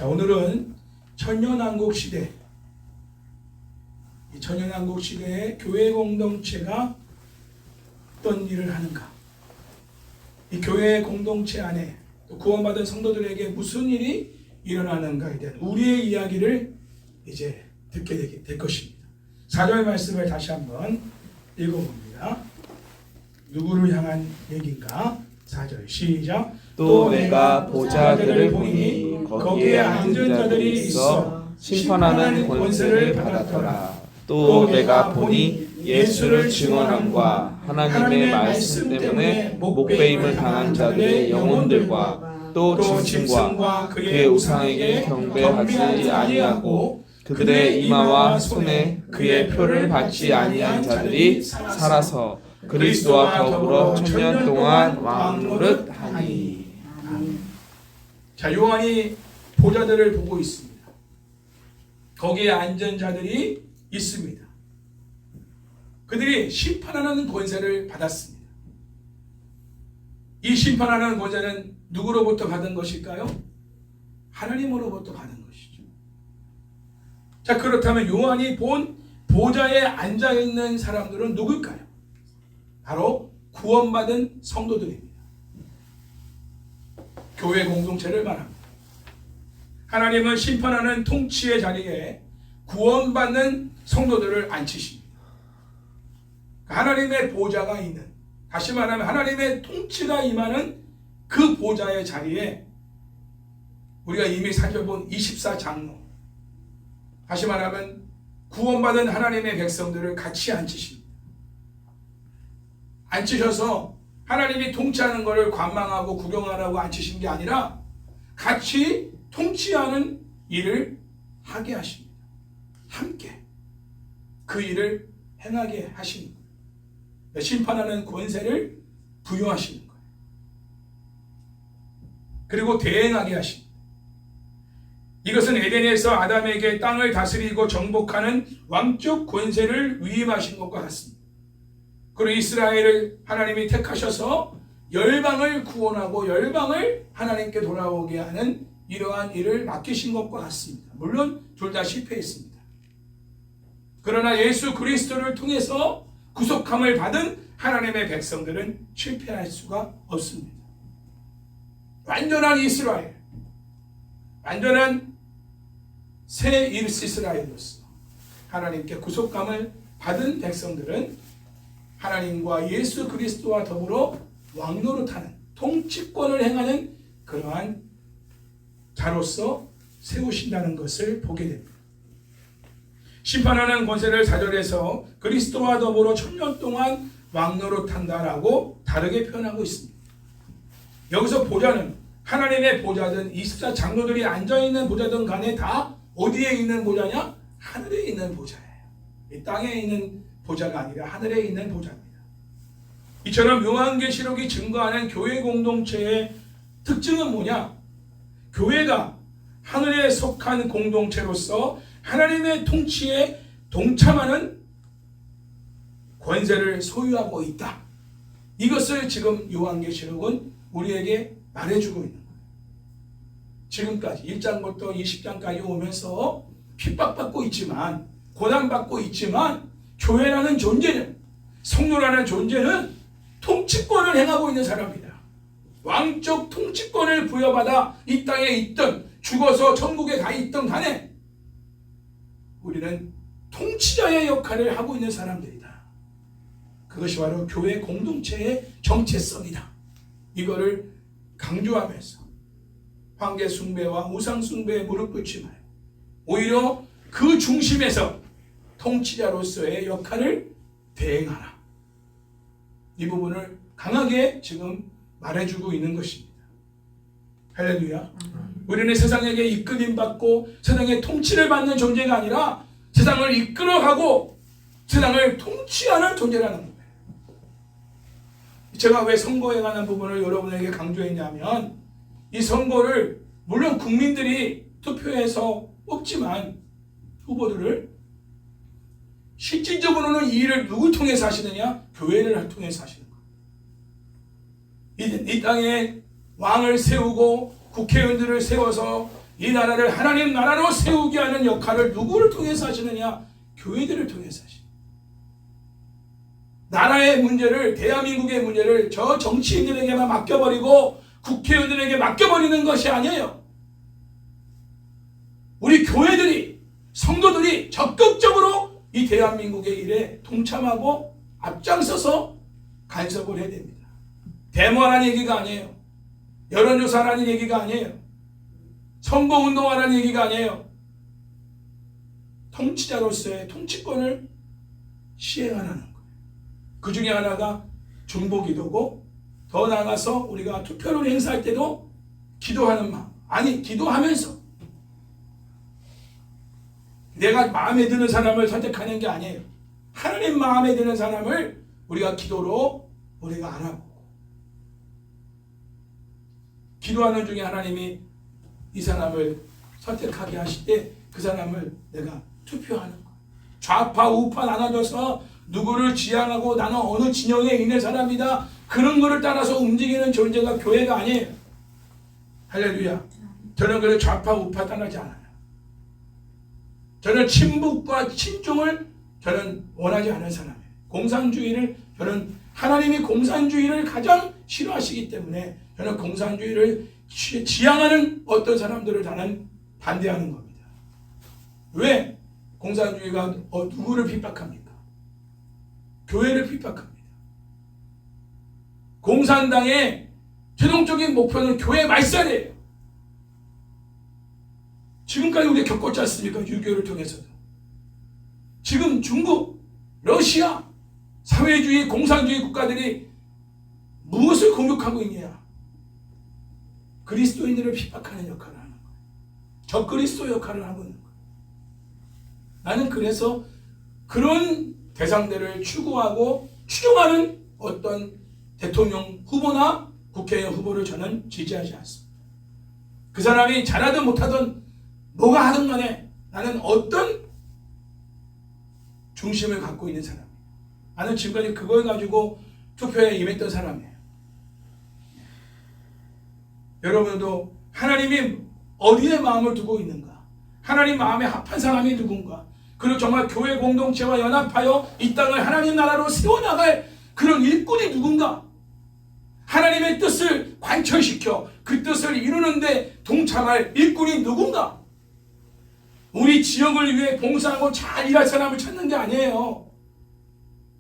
자, 오늘은 천년왕국 시대, 이 천년왕국 시대에 교회 공동체가 어떤 일을 하는가, 이 교회 공동체 안에 또 구원받은 성도들에게 무슨 일이 일어나는가에 대한 우리의 이야기를 이제 듣게 될 것입니다. 4절 말씀을 다시 한번 읽어봅니다. 누구를 향한 얘기인가? 4절 시작. 또 내가 보좌들을 보니 거기에 앉은 자들이 있어 심판하는 권세를 받았더라. 또 내가 보니 예수를 증언함과 하나님의 말씀 때문에 목배임을 당한 자들의 영혼들과 또 짐승과 그의 우상에게 경배하지 아니하고 그들의 이마와 손에 그의 표를 받지 아니한 자들이 살아서 그리스도와 더불어 천년 동안 왕노릇하니. 자, 요한이 보좌들을 보고 있습니다. 거기에 앉은 자들이 있습니다. 그들이 심판하는 권세를 받았습니다. 이 심판하는 권세는 누구로부터 받은 것일까요? 하나님으로부터 받은 것이죠. 자, 그렇다면 요한이 본 보좌에 앉아있는 사람들은 누굴까요? 바로 구원받은 성도들입니다. 교회 공동체를 말합니다. 하나님은 심판하는 통치의 자리에 구원받는 성도들을 앉히십니다. 하나님의 보좌가 있는, 다시 말하면 하나님의 통치가 임하는 그 보좌의 자리에 우리가 이미 살펴본 24장로, 다시 말하면 구원받은 하나님의 백성들을 같이 앉히십니다. 앉히셔서 하나님이 통치하는 것을 관망하고 구경하라고 앉히신 게 아니라 같이 통치하는 일을 하게 하십니다. 함께 그 일을 행하게 하시는 거예요. 심판하는 권세를 부여하시는 거예요. 그리고 대행하게 하십니다. 이것은 에덴에서 아담에게 땅을 다스리고 정복하는 왕적 권세를 위임하신 것과 같습니다. 그리고 이스라엘을 하나님이 택하셔서 열방을 구원하고 열방을 하나님께 돌아오게 하는 이러한 일을 맡기신 것과 같습니다. 물론 둘 다 실패했습니다. 그러나 예수 그리스도를 통해서 구속함을 받은 하나님의 백성들은 실패할 수가 없습니다. 완전한 이스라엘, 완전한 새 이스라엘로서 하나님께 구속함을 받은 백성들은 하나님과 예수 그리스도와 더불어 왕노릇하는, 통치권을 행하는 그러한 자로서 세우신다는 것을 보게 됩니다. 심판하는 권세를 4절에서 그리스도와 더불어 천년 동안 왕노릇한다라고 다르게 표현하고 있습니다. 여기서 보좌는 하나님의 보좌든 24장로들이 앉아있는 보좌든 간에 다 어디에 있는 보좌냐? 하늘에 있는 보좌예요. 이 땅에 있는 보좌가 아니라 하늘에 있는 보좌입니다. 이처럼 요한계시록이 증거하는 교회 공동체의 특징은 뭐냐? 교회가 하늘에 속한 공동체로서 하나님의 통치에 동참하는 권세를 소유하고 있다. 이것을 지금 요한계시록은 우리에게 말해주고 있는 거예요. 지금까지 1장부터 20장까지 오면서 핍박받고 있지만, 고난받고 있지만, 교회라는 존재는, 성도라는 존재는 통치권을 행하고 있는 사람이다. 왕적 통치권을 부여받아 이 땅에 있던, 죽어서 천국에 가 있던 간에 우리는 통치자의 역할을 하고 있는 사람들이다. 그것이 바로 교회 공동체의 정체성이다. 이거를 강조하면서 황제 숭배와 우상 숭배에 무릎 꿇지 말고 오히려 그 중심에서 통치자로서의 역할을 대행하라. 이 부분을 강하게 지금 말해주고 있는 것입니다. 할렐루야. 우리는 세상에게 이끌림받고 세상의 통치를 받는 존재가 아니라 세상을 이끌어가고 세상을 통치하는 존재라는 거예요. 제가 왜 선거에 관한 부분을 여러분에게 강조했냐면, 이 선거를 물론 국민들이 투표해서 뽑지만 후보들을 실질적으로는 이 일을 누구 통해서 하시느냐? 교회를 통해서 하시는 거예요. 이 땅에 왕을 세우고 국회의원들을 세워서 이 나라를 하나님 나라로 세우게 하는 역할을 누구를 통해서 하시느냐? 교회들을 통해서 하십니다. 나라의 문제를, 대한민국의 문제를 저 정치인들에게만 맡겨버리고 국회의원들에게 맡겨버리는 것이 아니에요. 우리 교회들이, 성도들이 적극적으로 이 대한민국의 일에 동참하고 앞장서서 간섭을 해야 됩니다. 데모하라는 얘기가 아니에요. 여론조사하라는 얘기가 아니에요. 선거운동하라는 얘기가 아니에요. 통치자로서의 통치권을 시행하라는 거예요. 그 중에 하나가 중보기도고, 더 나아가서 우리가 투표를 행사할 때도 기도하는 마음, 아니 기도하면서 내가 마음에 드는 사람을 선택하는 게 아니에요. 하나님 마음에 드는 사람을 우리가 기도로 우리가 알아보고, 기도하는 중에 하나님이 이 사람을 선택하게 하실 때 그 사람을 내가 투표하는 거예요. 좌파 우파 나눠져서 누구를 지향하고 나는 어느 진영에 있는 사람이다, 그런 거를 따라서 움직이는 존재가 교회가 아니에요. 할렐루야. 저는 그래 좌파 우파 따르지 않아요. 저는 친북과 친중을 저는 원하지 않은 사람이에요. 공산주의를, 저는 하나님이 공산주의를 가장 싫어하시기 때문에 저는 공산주의를 지향하는 어떤 사람들을 나는 반대하는 겁니다. 왜? 공산주의가 누구를 핍박합니까? 교회를 핍박합니다. 공산당의 최종적인 목표는 교회 말살이에요. 지금까지 우리가 겪었지 않습니까? 6.25를 통해서도. 지금 중국, 러시아, 사회주의, 공산주의 국가들이 무엇을 공격하고 있느냐? 그리스도인들을 핍박하는 역할을 하는 거예요. 적그리스도 역할을 하고 있는 거예요. 나는 그래서 그런 대상들을 추구하고 추종하는 어떤 대통령 후보나 국회의원 후보를 저는 지지하지 않습니다. 그 사람이 잘하든 못하든 뭐가 하든 간에 나는 어떤 중심을 갖고 있는 사람이에요. 나는 지금까지 그걸 가지고 투표에 임했던 사람이에요. 여러분도 하나님이 어디에 마음을 두고 있는가? 하나님 마음에 합한 사람이 누군가? 그리고 정말 교회 공동체와 연합하여 이 땅을 하나님 나라로 세워나갈 그런 일꾼이 누군가? 하나님의 뜻을 관철시켜 그 뜻을 이루는데 동참할 일꾼이 누군가? 우리 지역을 위해 봉사하고 잘 일할 사람을 찾는 게 아니에요.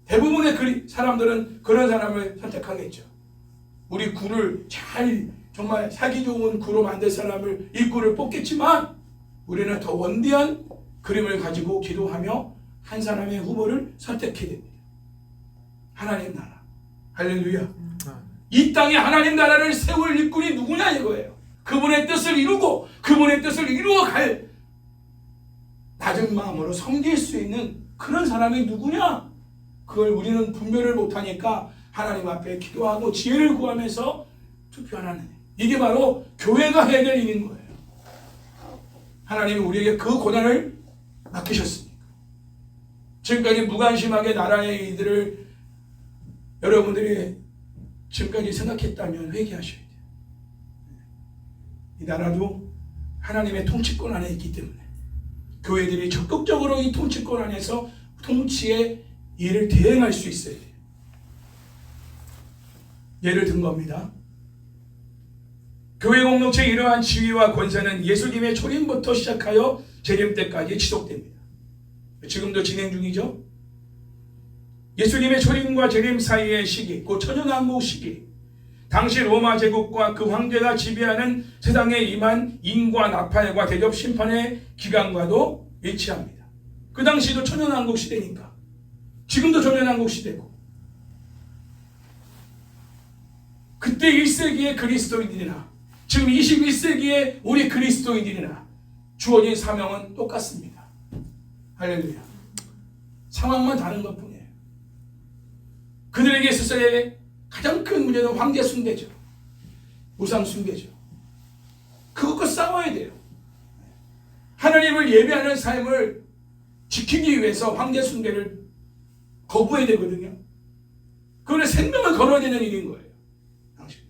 대부분의 사람들은 그런 사람을 선택하겠죠. 우리 구를 잘 정말 살기 좋은 구로 만들 사람을 일꾼을 뽑겠지만 우리는 더 원대한 그림을 가지고 기도하며 한 사람의 후보를 선택해야 됩니다. 하나님 나라. 할렐루야. 이 땅에 하나님 나라를 세울 일꾼이 누구냐 이거예요. 그분의 뜻을 이루고 그분의 뜻을 이루어갈 낮은 마음으로 섬길 수 있는 그런 사람이 누구냐? 그걸 우리는 분별을 못하니까 하나님 앞에 기도하고 지혜를 구하면서 투표하는, 이게 바로 교회가 해야 될 일인 거예요. 하나님이 우리에게 그 고난을 맡기셨으니까. 지금까지 무관심하게 나라의 일들을 여러분들이 지금까지 생각했다면 회개하셔야 돼요. 이 나라도 하나님의 통치권 안에 있기 때문에 교회들이 적극적으로 이 통치권 안에서 통치의 일을 대행할 수 있어야 돼요. 예를 든 겁니다. 교회 공동체의 이러한 지위와 권세는 예수님의 초림부터 시작하여 재림 때까지 지속됩니다. 지금도 진행 중이죠. 예수님의 초림과 재림 사이의 시기, 곧 천연왕국 시기, 당시 로마 제국과 그 황제가 지배하는 세상에 임한 인과 나팔과 대접 심판의 기간과도 일치합니다. 그 당시도 천연왕국 시대니까 지금도 천연왕국 시대고, 그때 1세기의 그리스도인들이나 지금 21세기의 우리 그리스도인들이나 주어진 사명은 똑같습니다. 할렐루야. 상황만 다른 것뿐이에요. 그들에게 있어서의 가장 큰 문제는 황제 숭배죠. 우상 숭배죠. 그것과 싸워야 돼요. 하나님을 예배하는 삶을 지키기 위해서 황제 숭배를 거부해야 되거든요. 그거는 생명을 걸어야 되는 일인 거예요. 당신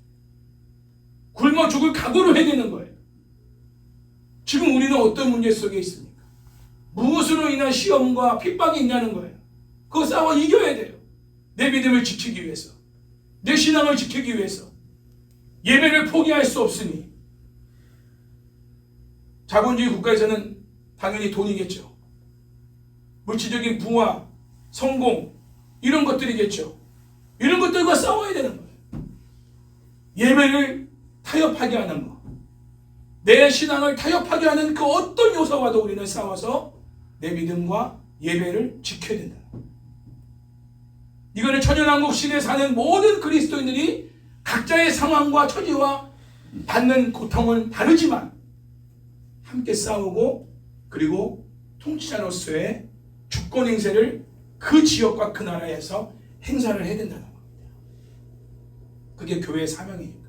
굶어 죽을 각오를 해야 되는 거예요. 지금 우리는 어떤 문제 속에 있습니까? 무엇으로 인한 시험과 핍박이 있냐는 거예요. 그거 싸워 이겨야 돼요. 내 믿음을 지키기 위해서, 내 신앙을 지키기 위해서. 예배를 포기할 수 없으니. 자본주의 국가에서는 당연히 돈이겠죠. 물질적인 부와 성공, 이런 것들이겠죠. 이런 것들과 싸워야 되는 거예요. 예배를 타협하게 하는 것, 내 신앙을 타협하게 하는 그 어떤 요소와도 우리는 싸워서 내 믿음과 예배를 지켜야 된다. 이거는 천연왕국 시대에 사는 모든 그리스도인들이 각자의 상황과 처지와 받는 고통은 다르지만 함께 싸우고, 그리고 통치자로서의 주권 행세를 그 지역과 그 나라에서 행사를 해야 된다는 겁니다. 그게 교회의 사명이니까.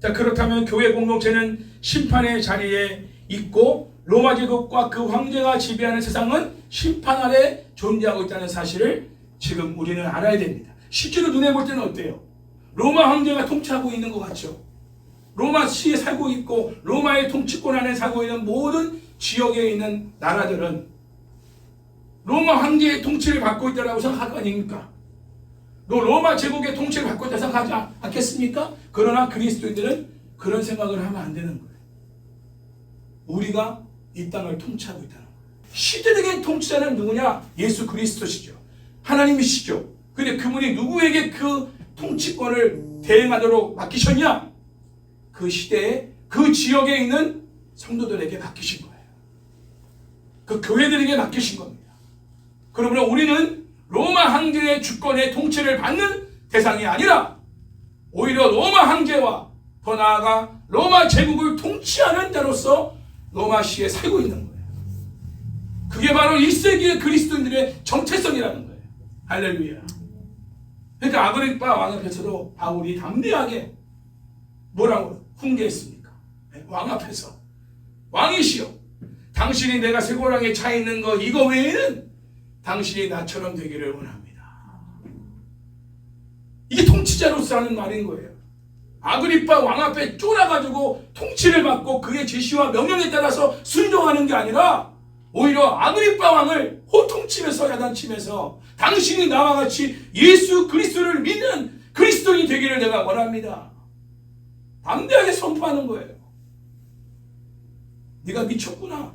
자, 그렇다면 교회 공동체는 심판의 자리에 있고 로마 제국과 그 황제가 지배하는 세상은 심판 아래 존재하고 있다는 사실을 지금 우리는 알아야 됩니다. 실제로 눈에 볼 때는 어때요? 로마 황제가 통치하고 있는 것 같죠? 로마 시에 살고 있고 로마의 통치권 안에 살고 있는 모든 지역에 있는 나라들은 로마 황제의 통치를 받고 있다고 생각할 거 아닙니까? 로마 제국의 통치를 받고 있다고 생각하지 않겠습니까? 그러나 그리스도인들은 그런 생각을 하면 안 되는 거예요. 우리가 이 땅을 통치하고 있다는 거예요. 시대적인 통치자는 누구냐? 예수 그리스도시죠. 하나님이시죠. 근데 그분이 누구에게 그 통치권을 대행하도록 맡기셨냐? 그 시대에 그 지역에 있는 성도들에게 맡기신 거예요. 그 교회들에게 맡기신 겁니다. 그러므로 우리는 로마 황제의 주권의 통치를 받는 대상이 아니라 오히려 로마 황제와 더 나아가 로마 제국을 통치하는 자로서 로마시에 살고 있는 거예요. 그게 바로 1세기의 그리스도인들의 정체성이라는 거예요. 할렐루야. 그러니까 아그리파 왕 앞에서도 바울이 담대하게 뭐라고 훈계했습니까? 왕 앞에서 왕이시여, 당신이 내가 쇠고랑에 차 있는 거 이거 외에는 당신이 나처럼 되기를 원합니다. 이게 통치자로서 하는 말인 거예요. 아그리파 왕 앞에 쫄아가지고 통치를 받고 그의 지시와 명령에 따라서 순종하는 게 아니라 오히려 아그리파 왕을 호통치면서 야단치면서 당신이 나와 같이 예수 그리스도를 믿는 그리스도인이 되기를 내가 원합니다. 담대하게 선포하는 거예요. 네가 미쳤구나.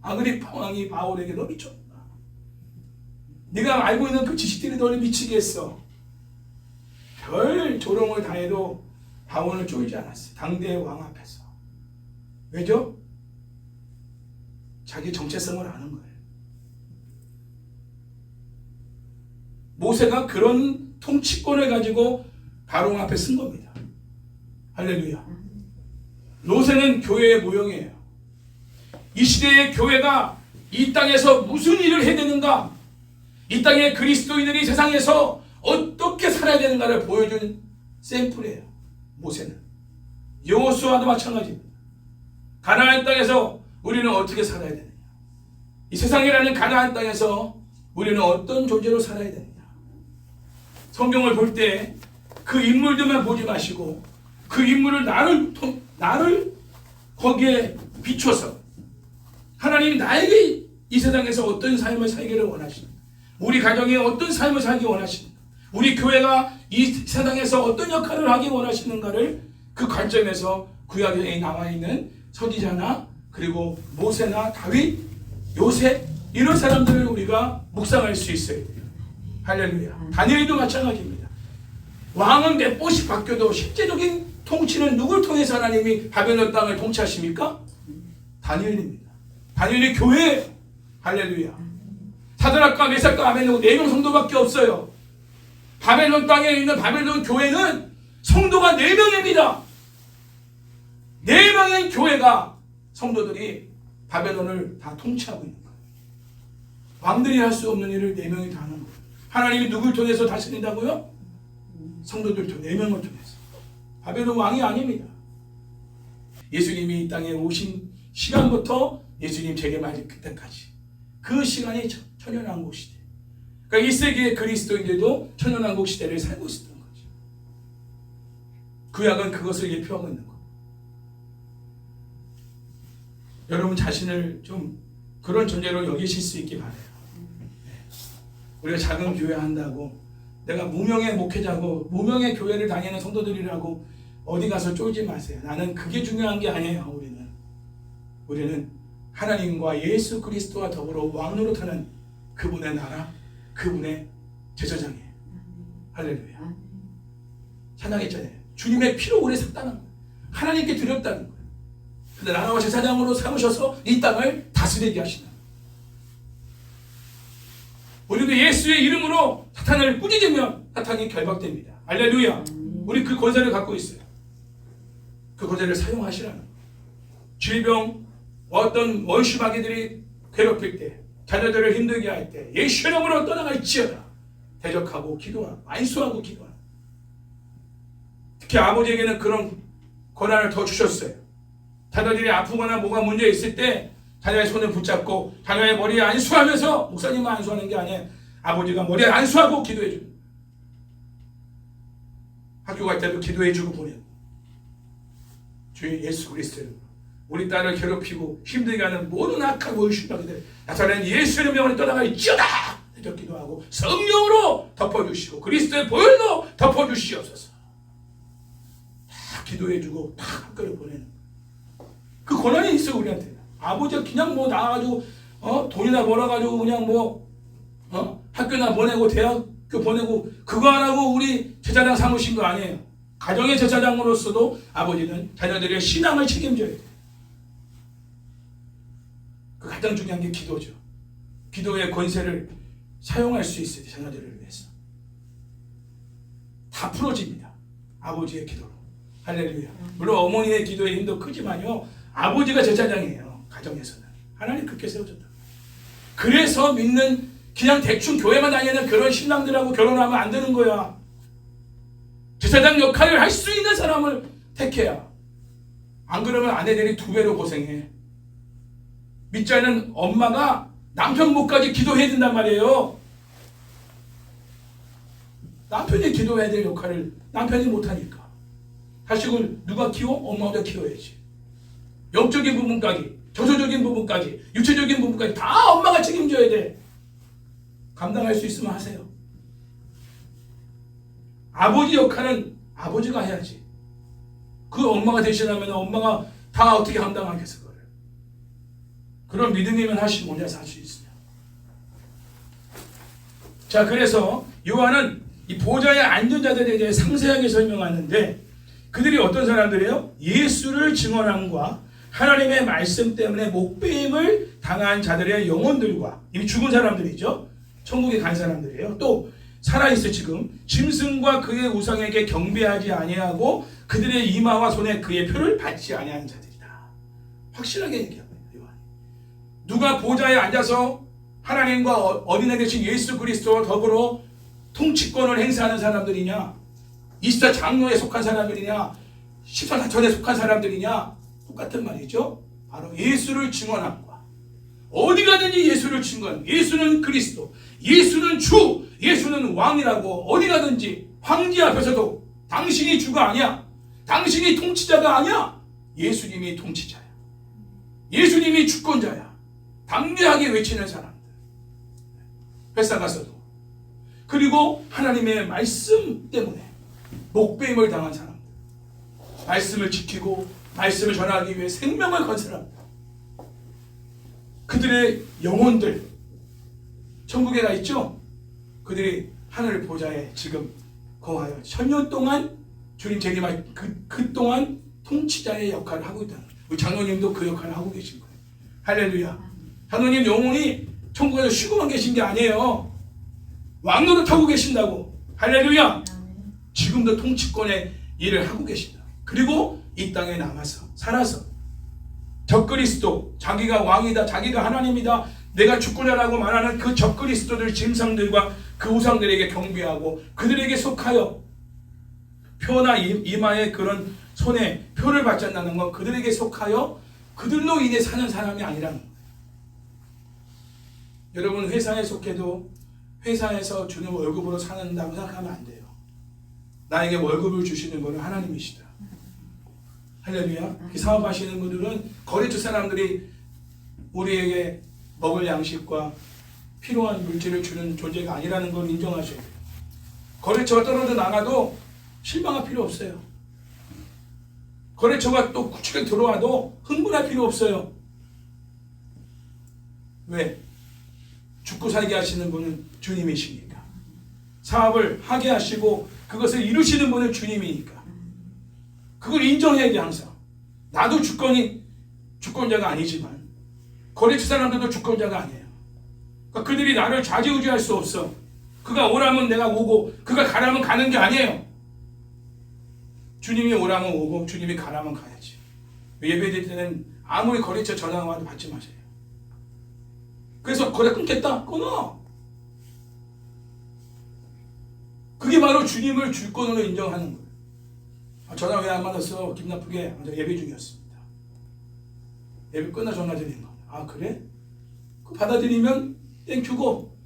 아그리파 왕이 바울에게 너 미쳤구나. 네가 알고 있는 그 지식들이 너를 미치게 했어. 별 조롱을 당해도 바울은 쫄지 않았어요. 당대의 왕 앞에서. 왜죠? 자기 정체성을 아는 거예요. 모세가 그런 통치권을 가지고 바로 앞에 쓴 겁니다. 할렐루야. 모세는 교회의 모형이에요. 이 시대의 교회가 이 땅에서 무슨 일을 해야 되는가, 이 땅의 그리스도인들이 세상에서 어떻게 살아야 되는가를 보여준 샘플이에요. 모세는. 여호수아도 마찬가지입니다. 가나안 땅에서 우리는 어떻게 살아야 되느냐, 이 세상이라는 가나안 땅에서 우리는 어떤 존재로 살아야 되느냐. 성경을 볼 때 그 인물들만 보지 마시고 그 인물을 나를 거기에 비춰서 하나님이 나에게 이 세상에서 어떤 삶을 살기를 원하시는가, 우리 가정에 어떤 삶을 살기 원하시는가, 우리 교회가 이 세상에서 어떤 역할을 하기 원하시는가를 그 관점에서 구약에 나와 있는 선지자나 그리고 모세나 다윗, 요셉 이런 사람들을 우리가 묵상할 수 있어야 돼요. 할렐루야. 다니엘도 마찬가지입니다. 왕은 몇 번씩 바뀌어도 실제적인 통치는 누굴 통해서 하나님이 바벨론 땅을 통치하십니까? 다니엘입니다. 다니엘이 교회예요. 할렐루야. 사드락과 메삭과 아벤노고 4명 성도밖에 없어요. 바벨론 땅에 있는 바벨론 교회는 성도가 4명입니다. 4명의 교회가 성도들이 바벨론을 다 통치하고 있는 거예요. 왕들이 할 수 없는 일을 4명이 다 하는 거예요. 하나님이 누굴 통해서 다스린다고요? 성도들 4명을 통해서. 바벨론 왕이 아닙니다. 예수님이 이 땅에 오신 시간부터 예수님 재림하실 그때까지 그 시간이 천연왕국 시대. 그러니까 1세기의 그리스도인들도 천연왕국 시대를 살고 있었던 거죠. 구약은 그것을 예표하고 있는 거예요. 여러분 자신을 좀 그런 존재로 여기실 수 있기 바라요. 우리가 작은 교회 한다고 내가 무명의 목회자고 무명의 교회를 다니는 성도들이라고 어디 가서 쫄지 마세요. 나는 그게 중요한 게 아니에요. 우리는 하나님과 예수 그리스도와 더불어 왕노릇하는 그분의 나라, 그분의 제사장이에요. 할렐루야. 찬양했잖아요. 주님의 피로 우리 샀다는 거예요. 하나님께 드렸다는 거예요. 근데 나라와 제사장으로 삼으셔서 이 땅을 다스리게 하시는 거예요. 우리도 예수의 이름으로 사탄을 꾸짖으면 사탄이 결박됩니다. 할렐루야. 우리 그 권세를 갖고 있어요. 그 권세를 사용하시라는 거예요. 질병, 어떤 원수마귀들이 괴롭힐 때, 자녀들을 힘들게 할 때 예수 이름으로 떠나갈지어다. 대적하고 기도하고 안수하고 기도하고. 특히 아버지에게는 그런 권한을 더 주셨어요. 자녀들이 아프거나 뭐가 문제 있을 때 자녀의 손을 붙잡고 자녀의 머리에 안수하면서, 목사님만 안수하는 게 아니에요. 아버지가 머리에 안수하고 기도해주고, 학교 갈 때도 기도해주고 보내고. 주의 예수 그리스도의 이름으로 우리 딸을 괴롭히고 힘들게 하는 모든 악한 원수마귀들 나타낸 예수의 명으로 떠나갈지어다. 대적 기도하고 성령으로 덮어주시고 그리스도의 보혈로 덮어주시옵소서. 다 기도해주고 다 학교를 보내는 그 권한이 있어 우리한테. 아버지가 그냥 뭐 나와가지고 돈이나 벌어가지고 그냥 학교나 보내고 대학교 보내고 그거 안 하고 우리 제사장 삼으신 거 아니에요. 가정의 제사장으로서도 아버지는 자녀들의 신앙을 책임져야 돼요. 그 가장 중요한 게 기도죠. 기도의 권세를 사용할 수 있어요. 자녀들을 위해서. 다 풀어집니다. 아버지의 기도로. 할렐루야. 물론 어머니의 기도의 힘도 크지만요. 아버지가 제사장이에요. 가정에서는. 하나님 그렇게 세워줬다. 그래서 믿는 그냥 대충 교회만 다니는 그런 신랑들하고 결혼하면 안 되는 거야. 제사장 역할을 할 수 있는 사람을 택해야. 안 그러면 아내들이 2배로 고생해. 믿지 않는 엄마가 남편 목까지 기도해야 된단 말이에요. 남편이 기도해야 될 역할을 남편이 못하니까. 자식을 누가 키워? 엄마가 키워야지. 영적인 부분까지, 정서적인 부분까지, 육체적인 부분까지 다 엄마가 책임져야 돼. 감당할 수 있으면 하세요. 아버지 역할은 아버지가 해야지. 그 엄마가 대신하면 엄마가 다 어떻게 감당하겠어, 그거를. 그런 믿음이면 하시고 혼자서 할 수 있어요. 자, 그래서 요한은 이 보좌에 앉은 자들에 대해 상세하게 설명하는데 그들이 어떤 사람들이에요? 예수를 증언함과 하나님의 말씀 때문에 목배임을 당한 자들의 영혼들과 이미 죽은 사람들이죠. 천국에 간 사람들이에요. 또 살아있어 지금 짐승과 그의 우상에게 경배하지 아니하고 그들의 이마와 손에 그의 표를 받지 아니하는 자들이다. 확실하게 얘기하고 있어요. 누가 보좌에 앉아서 하나님과 어린애 되신 예수 그리스도와 더불어 통치권을 행사하는 사람들이냐, 24 장로에 속한 사람들이냐, 14사천에 속한 사람들이냐, 똑같은 말이죠. 바로 예수를 증언함과 어디 가든지 예수를 증언. 예수는 그리스도, 예수는 주, 예수는 왕이라고 어디 가든지 황제 앞에서도 당신이 주가 아니야, 당신이 통치자가 아니야, 예수님이 통치자야, 예수님이 주권자야. 담대하게 외치는 사람들. 회사 가서도. 그리고 하나님의 말씀 때문에 목배임을 당한 사람들. 말씀을 지키고 말씀을 전하기 위해 생명을 건 사람들. 그들의 영혼들 천국에 가 있죠. 그들이 하늘 보좌에 지금 거하여 천년 동안 주님 재림할 그동안 통치자의 역할을 하고 있다는 거예요. 우리 장로님도 그 역할을 하고 계신 거예요. 할렐루야. 장로님 영혼이 천국에서 쉬고만 계신 게 아니에요. 왕노릇 하고 계신다고. 할렐루야. 지금도 통치권의 일을 하고 계신다. 그리고 이 땅에 남아서 살아서 적그리스도, 자기가 왕이다, 자기가 하나님이다, 내가 주권자라고 말하는 그 적그리스도들, 짐승들과 그 우상들에게 경배하고 그들에게 속하여 표나 이마에 그런 손에 표를 받지 않는 건 그들에게 속하여 그들로 인해 사는 사람이 아니라는 거예요. 여러분 회사에 속해도 회사에서 주는 월급으로 사는다고 생각하면 안 돼요. 나에게 월급을 주시는 분은 하나님이시다. 할렐루야. 사업하시는 분들은 거래처 사람들이 우리에게 먹을 양식과 필요한 물질을 주는 존재가 아니라는 걸 인정하셔야 돼요. 거래처가 떨어져 나가도 실망할 필요 없어요. 거래처가 또 구축에 들어와도 흥분할 필요 없어요. 왜? 죽고 살게 하시는 분은 주님이시니까. 사업을 하게 하시고 그것을 이루시는 분은 주님이니까. 그걸 인정해야 돼 항상. 나도 주권자가 아니지만 거래처 사람들도 주권자가 아니에요. 그러니까 그들이 나를 좌지우지할 수 없어. 그가 오라면 내가 오고 그가 가라면 가는 게 아니에요. 주님이 오라면 오고 주님이 가라면 가야지. 예배드릴 때는 아무리 거래처 전화 와도 받지 마세요. 그래서 거래 끊겠다? 끊어. 그게 바로 주님을 주권으로 인정하는 거예요. 전화 왜 안 받았어? 기분 나쁘게. 예배 중이었습니다. 예배 끝나 전화 드린 거. 아 그래? 그 받아들이면 땡큐고,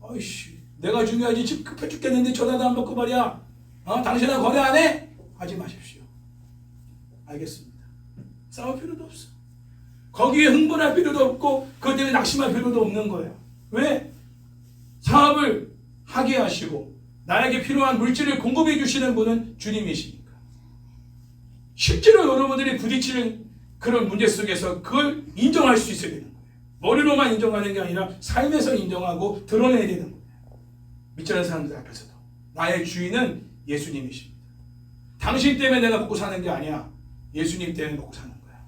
아이씨 내가 중요하지 집 급해 죽겠는데 전화도 안 받고 말이야. 당신은 거래 안 해? 하지 마십시오. 알겠습니다. 싸울 필요도 없어. 거기에 흥분할 필요도 없고 그것 때문에 낙심할 필요도 없는 거예요. 왜? 사업을 하게 하시고 나에게 필요한 물질을 공급해 주시는 분은 주님이시니까. 실제로 여러분들이 부딪히는 그런 문제 속에서 그걸 인정할 수 있어야 되는 거예요. 머리로만 인정하는 게 아니라 삶에서 인정하고 드러내야 되는 거예요. 믿지 않는 사람들 앞에서도. 나의 주인은 예수님이십니다. 당신 때문에 내가 먹고 사는 게 아니야. 예수님 때문에 먹고 사는 거야.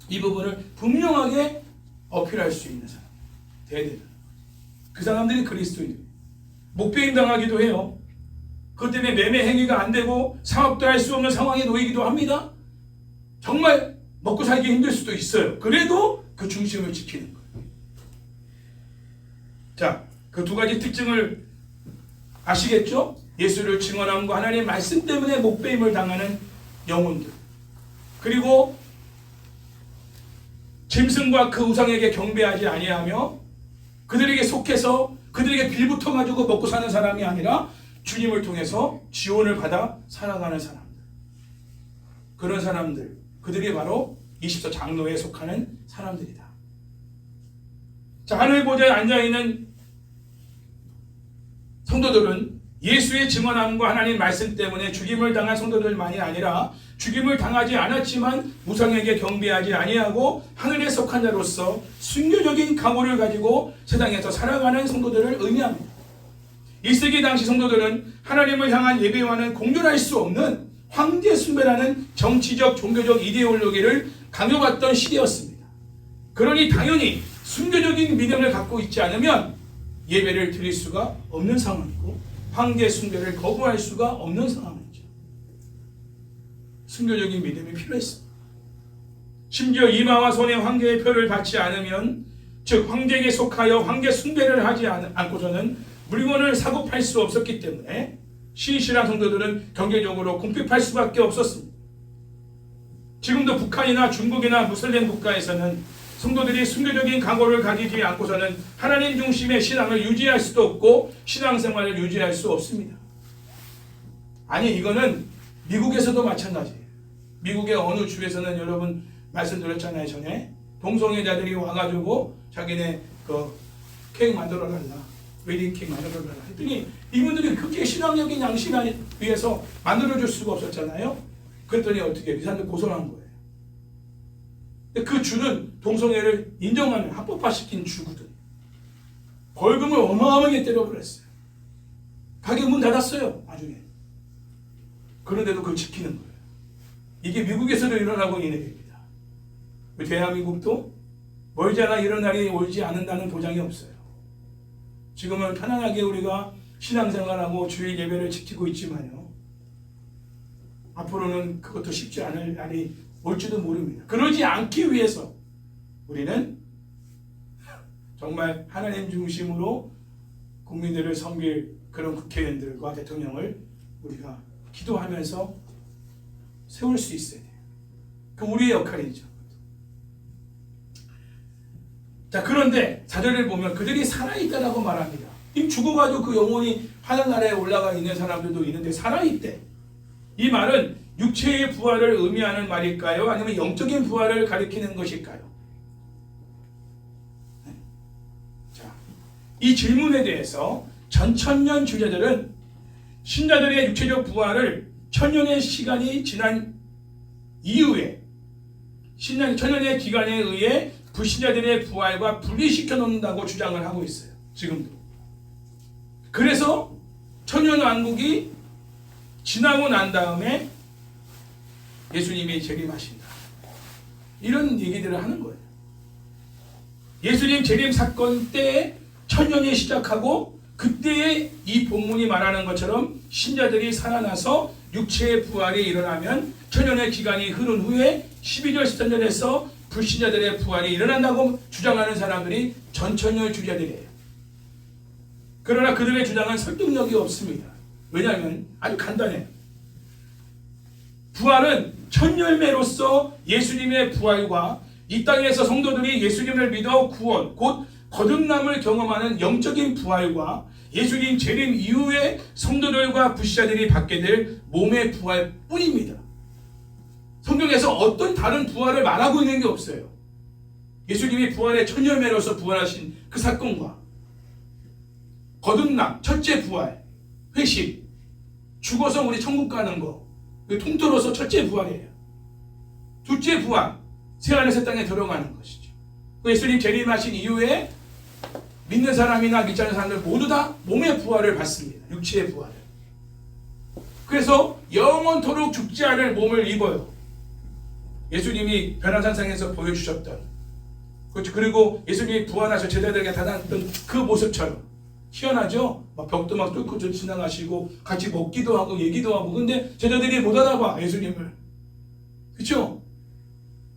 이 부분을 분명하게 어필할 수 있는 사람. 돼야 되는 거예요. 그 사람들이 그리스도인이에요. 목배임 당하기도 해요. 그것 때문에 매매 행위가 안 되고 사업도 할 수 없는 상황에 놓이기도 합니다. 정말 먹고 살기 힘들 수도 있어요. 그래도 그 중심을 지키는 거예요. 자, 그 두 가지 특징을 아시겠죠? 예수를 증언함과 하나님의 말씀 때문에 목배임을 당하는 영혼들, 그리고 짐승과 그 우상에게 경배하지 아니하며 그들에게 속해서 그들에게 빌붙어 가지고 먹고 사는 사람이 아니라 주님을 통해서 지원을 받아 살아가는 사람들. 그런 사람들, 그들이 바로 20서 장로에 속하는 사람들이다. 자, 하늘 보좌에 앉아있는 성도들은 예수의 증언함과 하나님 말씀 때문에 죽임을 당한 성도들만이 아니라 죽임을 당하지 않았지만 우상에게 경배하지 아니하고 하늘에 속한 자로서 순교적인 각오를 가지고 세상에서 살아가는 성도들을 의미합니다. 1세기 당시 성도들은 하나님을 향한 예배와는 공존할 수 없는 황제 숭배라는 정치적 종교적 이데올로기를 강요받던 시대였습니다. 그러니 당연히 순교적인 믿음을 갖고 있지 않으면 예배를 드릴 수가 없는 상황이고 황제 숭배를 거부할 수가 없는 상황이죠. 순교적인 믿음이 필요했습니다. 심지어 이마와 손에 황제의 표를 받지 않으면, 즉 황제에게 속하여 황제 숭배를 하지 않고서는 물건을 사고 팔 수 없었기 때문에 신실한 성도들은 경제적으로 궁핍할 수밖에 없었습니다. 지금도 북한이나 중국이나 무슬림 국가에서는 성도들이 순교적인 각오를 가지지 않고서는 하나님 중심의 신앙을 유지할 수도 없고 신앙생활을 유지할 수 없습니다. 아니, 이거는 미국에서도 마찬가지예요. 미국의 어느 주에서는 여러분 말씀드렸잖아요. 전에 동성애자들이 와가지고 자기네 그 케이크 만들어달라, 웨딩 케이크 만들어달라 했더니 이분들이 그렇게 신앙적인 양심을 위해서 만들어줄 수가 없었잖아요. 그랬더니 어떻게 이 사람들 고소한 거예요. 그 주는 동성애를 인정하는 합법화시킨 주거든. 벌금을 어마어마하게 때려버렸어요. 가게 문 닫았어요. 나중에. 그런데도 그걸 지키는 거예요. 이게 미국에서도 일어나고 있는 일입니다. 대한민국도 멀지 않아 이런 날이 오지 않는다는 보장이 없어요. 지금은 편안하게 우리가 신앙생활하고 주일 예배를 지키고 있지만요, 앞으로는 그것도 쉽지 않을 날이 올지도 모릅니다. 그러지 않기 위해서 우리는 정말 하나님 중심으로 국민들을 섬길 그런 국회의원들과 대통령을 우리가 기도하면서 세울 수 있어야 돼요. 그 우리의 역할이죠. 자, 그런데 4절을 보면 그들이 살아있다라고 말합니다. 이 죽어가지고 그 영혼이 하늘나라에 올라가 있는 사람들도 있는데 살아있대. 이 말은 육체의 부활을 의미하는 말일까요? 아니면 영적인 부활을 가리키는 것일까요? 이 질문에 대해서 전천년 주자들은 신자들의 육체적 부활을 천년의 시간이 지난 이후에 천년의 기간에 의해 불신자들의 부활과 분리시켜 놓는다고 주장을 하고 있어요. 지금도. 그래서 천년왕국이 지나고 난 다음에 예수님이 재림하신다. 이런 얘기들을 하는 거예요. 예수님 재림 사건 때에 천년이 시작하고 그때에 이 본문이 말하는 것처럼 신자들이 살아나서 육체의 부활이 일어나면 천년의 기간이 흐른 후에 12절 13절에서 불신자들의 부활이 일어난다고 주장하는 사람들이 전천년 주자들이에요. 그러나 그들의 주장은 설득력이 없습니다. 왜냐하면 아주 간단해요. 부활은 첫 열매로서 예수님의 부활과 이 땅에서 성도들이 예수님을 믿어 구원, 곧 거듭남을 경험하는 영적인 부활과 예수님 재림 이후에 성도들과 불신자들이 받게 될 몸의 부활뿐입니다. 성경에서 어떤 다른 부활을 말하고 있는 게 없어요. 예수님이 부활의 첫 열매로서 부활하신 그 사건과 거듭남, 첫째 부활, 회심, 죽어서 우리 천국 가는 거, 통틀어서 첫째 부활이에요. 둘째 부활, 새하늘 새 땅에 들어가는 것이죠. 예수님 재림하신 이후에 믿는 사람이나 믿지 않는 사람들 모두 다 몸의 부활을 받습니다. 육체의 부활을. 그래서 영원토록 죽지 않을 몸을 입어요. 예수님이 변화산상에서 보여주셨던, 그리고 예수님이 부활하셔 제자들에게 다다랐던 그 모습처럼 희한하죠? 막 벽도 막 뚫고 지나가시고 같이 먹기도 하고 얘기도 하고. 근데 제자들이 못 알아봐 예수님을. 그렇죠?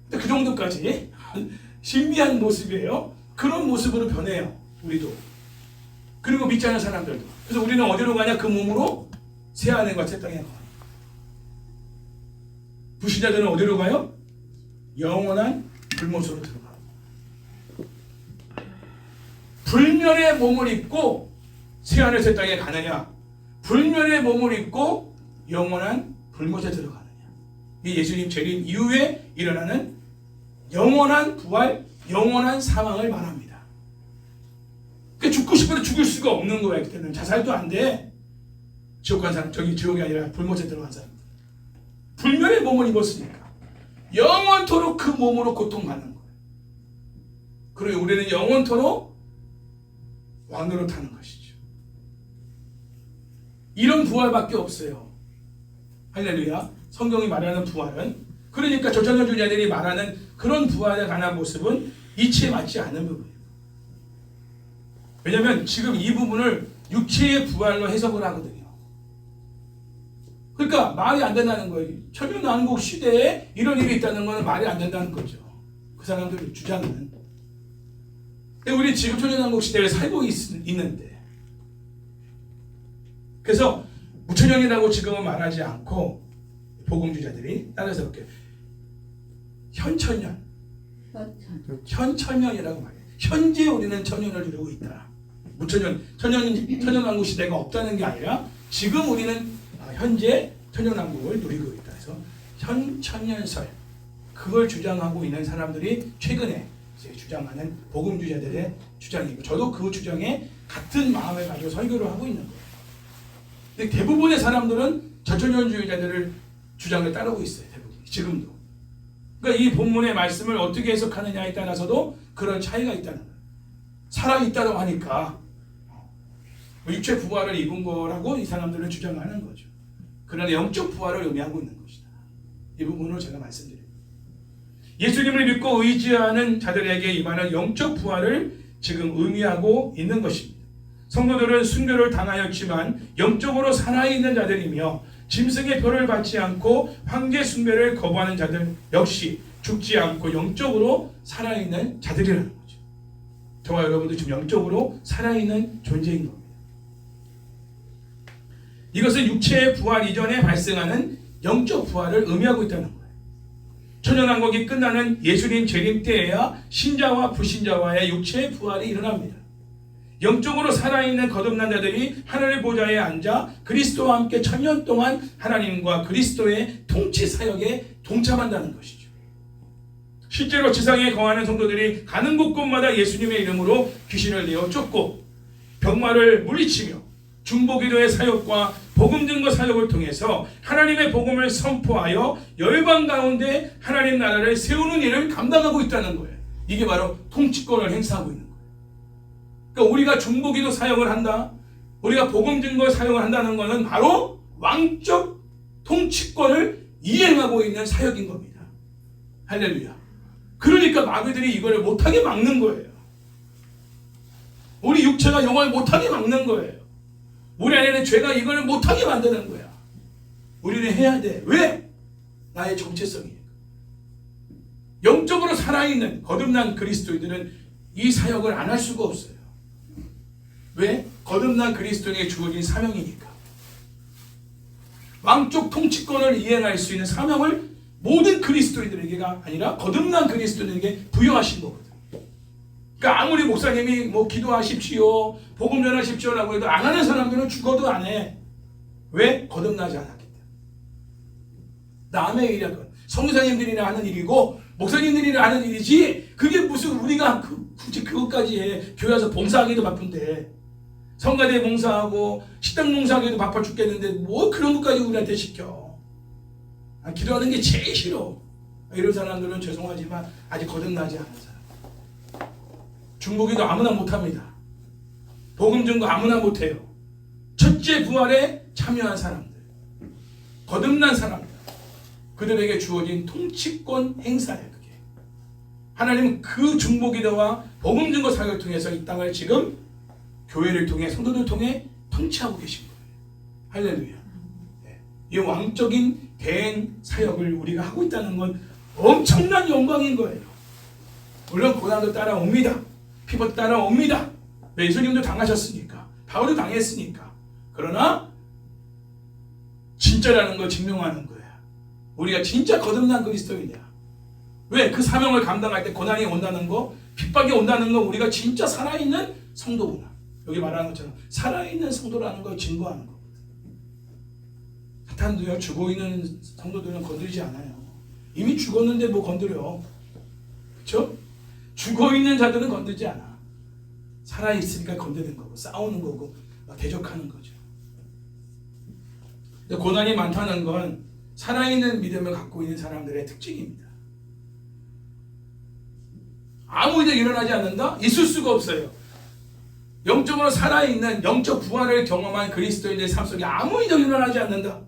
근데 그 정도까지 신비한 모습이에요. 그런 모습으로 변해요. 우리도. 그리고 믿지 않는 사람들도. 그래서 우리는 어디로 가냐? 그 몸으로 새하늘과 새 땅에 가요. 불신자들은 어디로 가요? 영원한 불못으로 들어가요. 불멸의 몸을 입고 새하늘 새 땅에 가느냐, 불멸의 몸을 입고 영원한 불못에 들어가느냐. 이 예수님 재림 이후에 일어나는 영원한 부활, 영원한 사망을 말합니다. 그러니까 죽고 싶어도 죽을 수가 없는 거야. 그때는 자살도 안 돼. 지옥 간 사람, 저기 지옥이 아니라 불못에 들어간 사람. 불멸의 몸을 입었으니까 영원토록 그 몸으로 고통받는 거예요. 그리고 우리는 영원토록 왕으로 타는 것이죠. 이런 부활밖에 없어요. 할렐루야. 성경이 말하는 부활은, 그러니까 조천년주자들이 말하는 그런 부활에 관한 모습은 이치에 맞지 않는 부분이에요. 왜냐하면 지금 이 부분을 육체의 부활로 해석을 하거든요. 그러니까 말이 안 된다는 거예요. 천년왕국 시대에 이런 일이 있다는 것은 말이 안 된다는 거죠. 그 사람들 주장은. 우리 지금 천년왕국 시대를 살고 있는데, 그래서 무천년이라고 지금은 말하지 않고 복음주자들이 따라서 이렇게 현천년이라고 말해요. 현재 우리는 천년을 누리고 있다. 무천년, 천년왕국 시대가 없다는 게 아니라 지금 우리는 현재 천년왕국을 누리고 있다. 그래서 현천년설, 그걸 주장하고 있는 사람들이 최근에 이제 주장하는 복음주자들의 주장이고, 저도 그 주장에 같은 마음을 가지고 설교를 하고 있는 거예요. 근데 대부분의 사람들은 저천년주의자들을 주장을 따르고 있어요. 대부분 지금도. 그러니까 이 본문의 말씀을 어떻게 해석하느냐에 따라서도 그런 차이가 있다는 거예요. 살아있다고 하니까 육체 부활을 입은 거라고 이 사람들은 주장하는 거죠. 그러나 영적 부활을 의미하고 있는 것이다. 이 부분을 제가 말씀드립니다. 예수님을 믿고 의지하는 자들에게 임하는 영적 부활을 지금 의미하고 있는 것입니다. 성도들은 순교를 당하였지만 영적으로 살아있는 자들이며 짐승의 표를 받지 않고 황제 숭배를 거부하는 자들 역시 죽지 않고 영적으로 살아있는 자들이라는 거죠. 저와 여러분도 지금 영적으로 살아있는 존재인 겁니다. 이것은 육체의 부활 이전에 발생하는 영적 부활을 의미하고 있다는 거예요. 천년왕국이 끝나는 예수님 재림 때에야 신자와 불신자와의 육체의 부활이 일어납니다. 영적으로 살아있는 거듭난 자들이 하늘의 보좌에 앉아 그리스도와 함께 천년 동안 하나님과 그리스도의 통치 사역에 동참한다는 것이죠. 실제로 지상에 거하는 성도들이 가는 곳곳마다 예수님의 이름으로 귀신을 내어 쫓고 병마를 물리치며 중보기도의 사역과 복음 증거 사역을 통해서 하나님의 복음을 선포하여 열방 가운데 하나님 나라를 세우는 일을 감당하고 있다는 거예요. 이게 바로 통치권을 행사하고 있는 거예요. 그러니까 우리가 중보기도 사역을 한다, 우리가 복음 증거 사역을 한다는 것은 바로 왕적 통치권을 이행하고 있는 사역인 겁니다. 할렐루야. 그러니까 마귀들이 이걸 못하게 막는 거예요. 우리 육체가 이걸 못하게 막는 거예요. 우리 안에는 죄가 이걸 못하게 만드는 거야. 우리는 해야 돼. 왜? 나의 정체성이에요. 영적으로 살아있는 거듭난 그리스도인들은 이 사역을 안 할 수가 없어요. 왜? 거듭난 그리스도인에게 주어진 사명이니까. 왕적 통치권을 이행할 수 있는 사명을 모든 그리스도인들에게가 아니라 거듭난 그리스도인에게 부여하신 거거든. 그러니까 아무리 목사님이 뭐 기도하십시오, 복음 전하십시오라고 해도 안 하는 사람들은 죽어도 안 해. 왜? 거듭나지 않았기 때문에. 남의 일이야. 성교사님들이나 하는 일이고 목사님들이나 하는 일이지, 그게 무슨 우리가 굳이 그것까지 해. 교회 와서 봉사하기도 바쁜데, 성가대 봉사하고 식당 봉사하기도 바빠 죽겠는데 뭐 그런 것까지 우리한테 시켜. 기도하는 게 제일 싫어. 이런 사람들은 죄송하지만 아직 거듭나지 않은 사람. 중보기도 아무나 못합니다. 복음 증거 아무나 못해요. 첫째 부활에 참여한 사람들, 거듭난 사람들, 그들에게 주어진 통치권 행사예요. 그게 하나님은 그 중보기도와 복음 증거 사역을 통해서 이 땅을 지금 교회를 통해 성도들을 통해 통치하고 계신 거예요. 할렐루야. 이 왕적인 대행 사역을 우리가 하고 있다는 건 엄청난 영광인 거예요. 물론 고난도 따라옵니다. 피부 따라옵니다. 예수님도 당하셨으니까, 바울도 당했으니까. 그러나 진짜라는 걸 증명하는 거야. 우리가 진짜 거듭난 그리스도인이야. 왜? 그 사명을 감당할 때 고난이 온다는 거, 핍박이 온다는 거, 우리가 진짜 살아있는 성도구나. 여기 말하는 것처럼 살아있는 성도라는 걸 증거하는 거거든. 사탄도요, 죽어있는 성도들은 건드리지 않아요. 이미 죽었는데 뭐 건드려. 그렇죠? 죽어있는 자들은 건들지 않아. 살아있으니까 건드는 거고, 싸우는 거고, 대적하는 거죠. 근데 고난이 많다는 건 살아있는 믿음을 갖고 있는 사람들의 특징입니다. 아무 일도 일어나지 않는다? 있을 수가 없어요. 영적으로 살아있는 영적 부활을 경험한 그리스도인의 삶 속에 아무 일도 일어나지 않는다?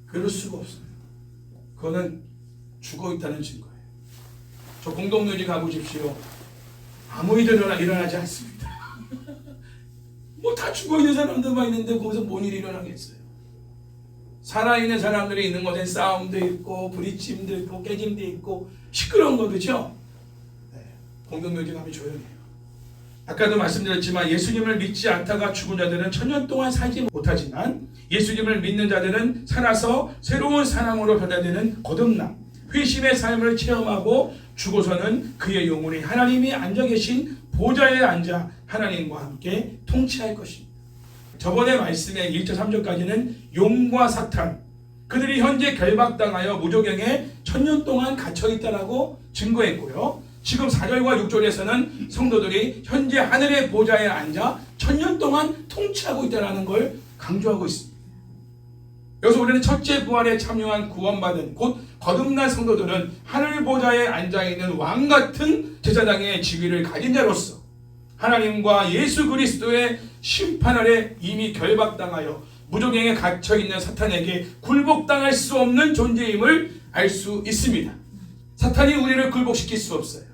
그럴 수가 없어요. 그거는 죽어있다는 증거예요. 저 공동묘지 가보십시오. 아무 일도 일어나지 않습니다. 뭐 다 죽어있는 사람들만 있는데 거기서 뭔 일이 일어나겠어요. 살아있는 사람들이 있는 곳에 싸움도 있고 부딪힘도 있고 깨짐도 있고 시끄러운 거, 그렇죠? 네. 공동묘지 가면 조용해요. 아까도 말씀드렸지만 예수님을 믿지 않다가 죽은 자들은 천년 동안 살지 못하지만 예수님을 믿는 자들은 살아서 새로운 사람으로 변화되는 거듭남, 회심의 삶을 체험하고 죽어서는 그의 영혼이 하나님이 앉아 계신 보좌에 앉아 하나님과 함께 통치할 것입니다. 저번에 말씀의 1절 3절까지는 용과 사탄, 그들이 현재 결박당하여 무저갱에 천년 동안 갇혀있다라고 증거했고요. 지금 4절과 6절에서는 성도들이 현재 하늘의 보좌에 앉아 천년 동안 통치하고 있다는 걸 강조하고 있습니다. 여기서 우리는 첫째 부활에 참여한 구원받은 곧 거듭난 성도들은 하늘 보좌에 앉아있는 왕같은 제사장의 지위를 가진 자로서 하나님과 예수 그리스도의 심판 아래 이미 결박당하여 무저갱에 갇혀있는 사탄에게 굴복당할 수 없는 존재임을 알 수 있습니다. 사탄이 우리를 굴복시킬 수 없어요.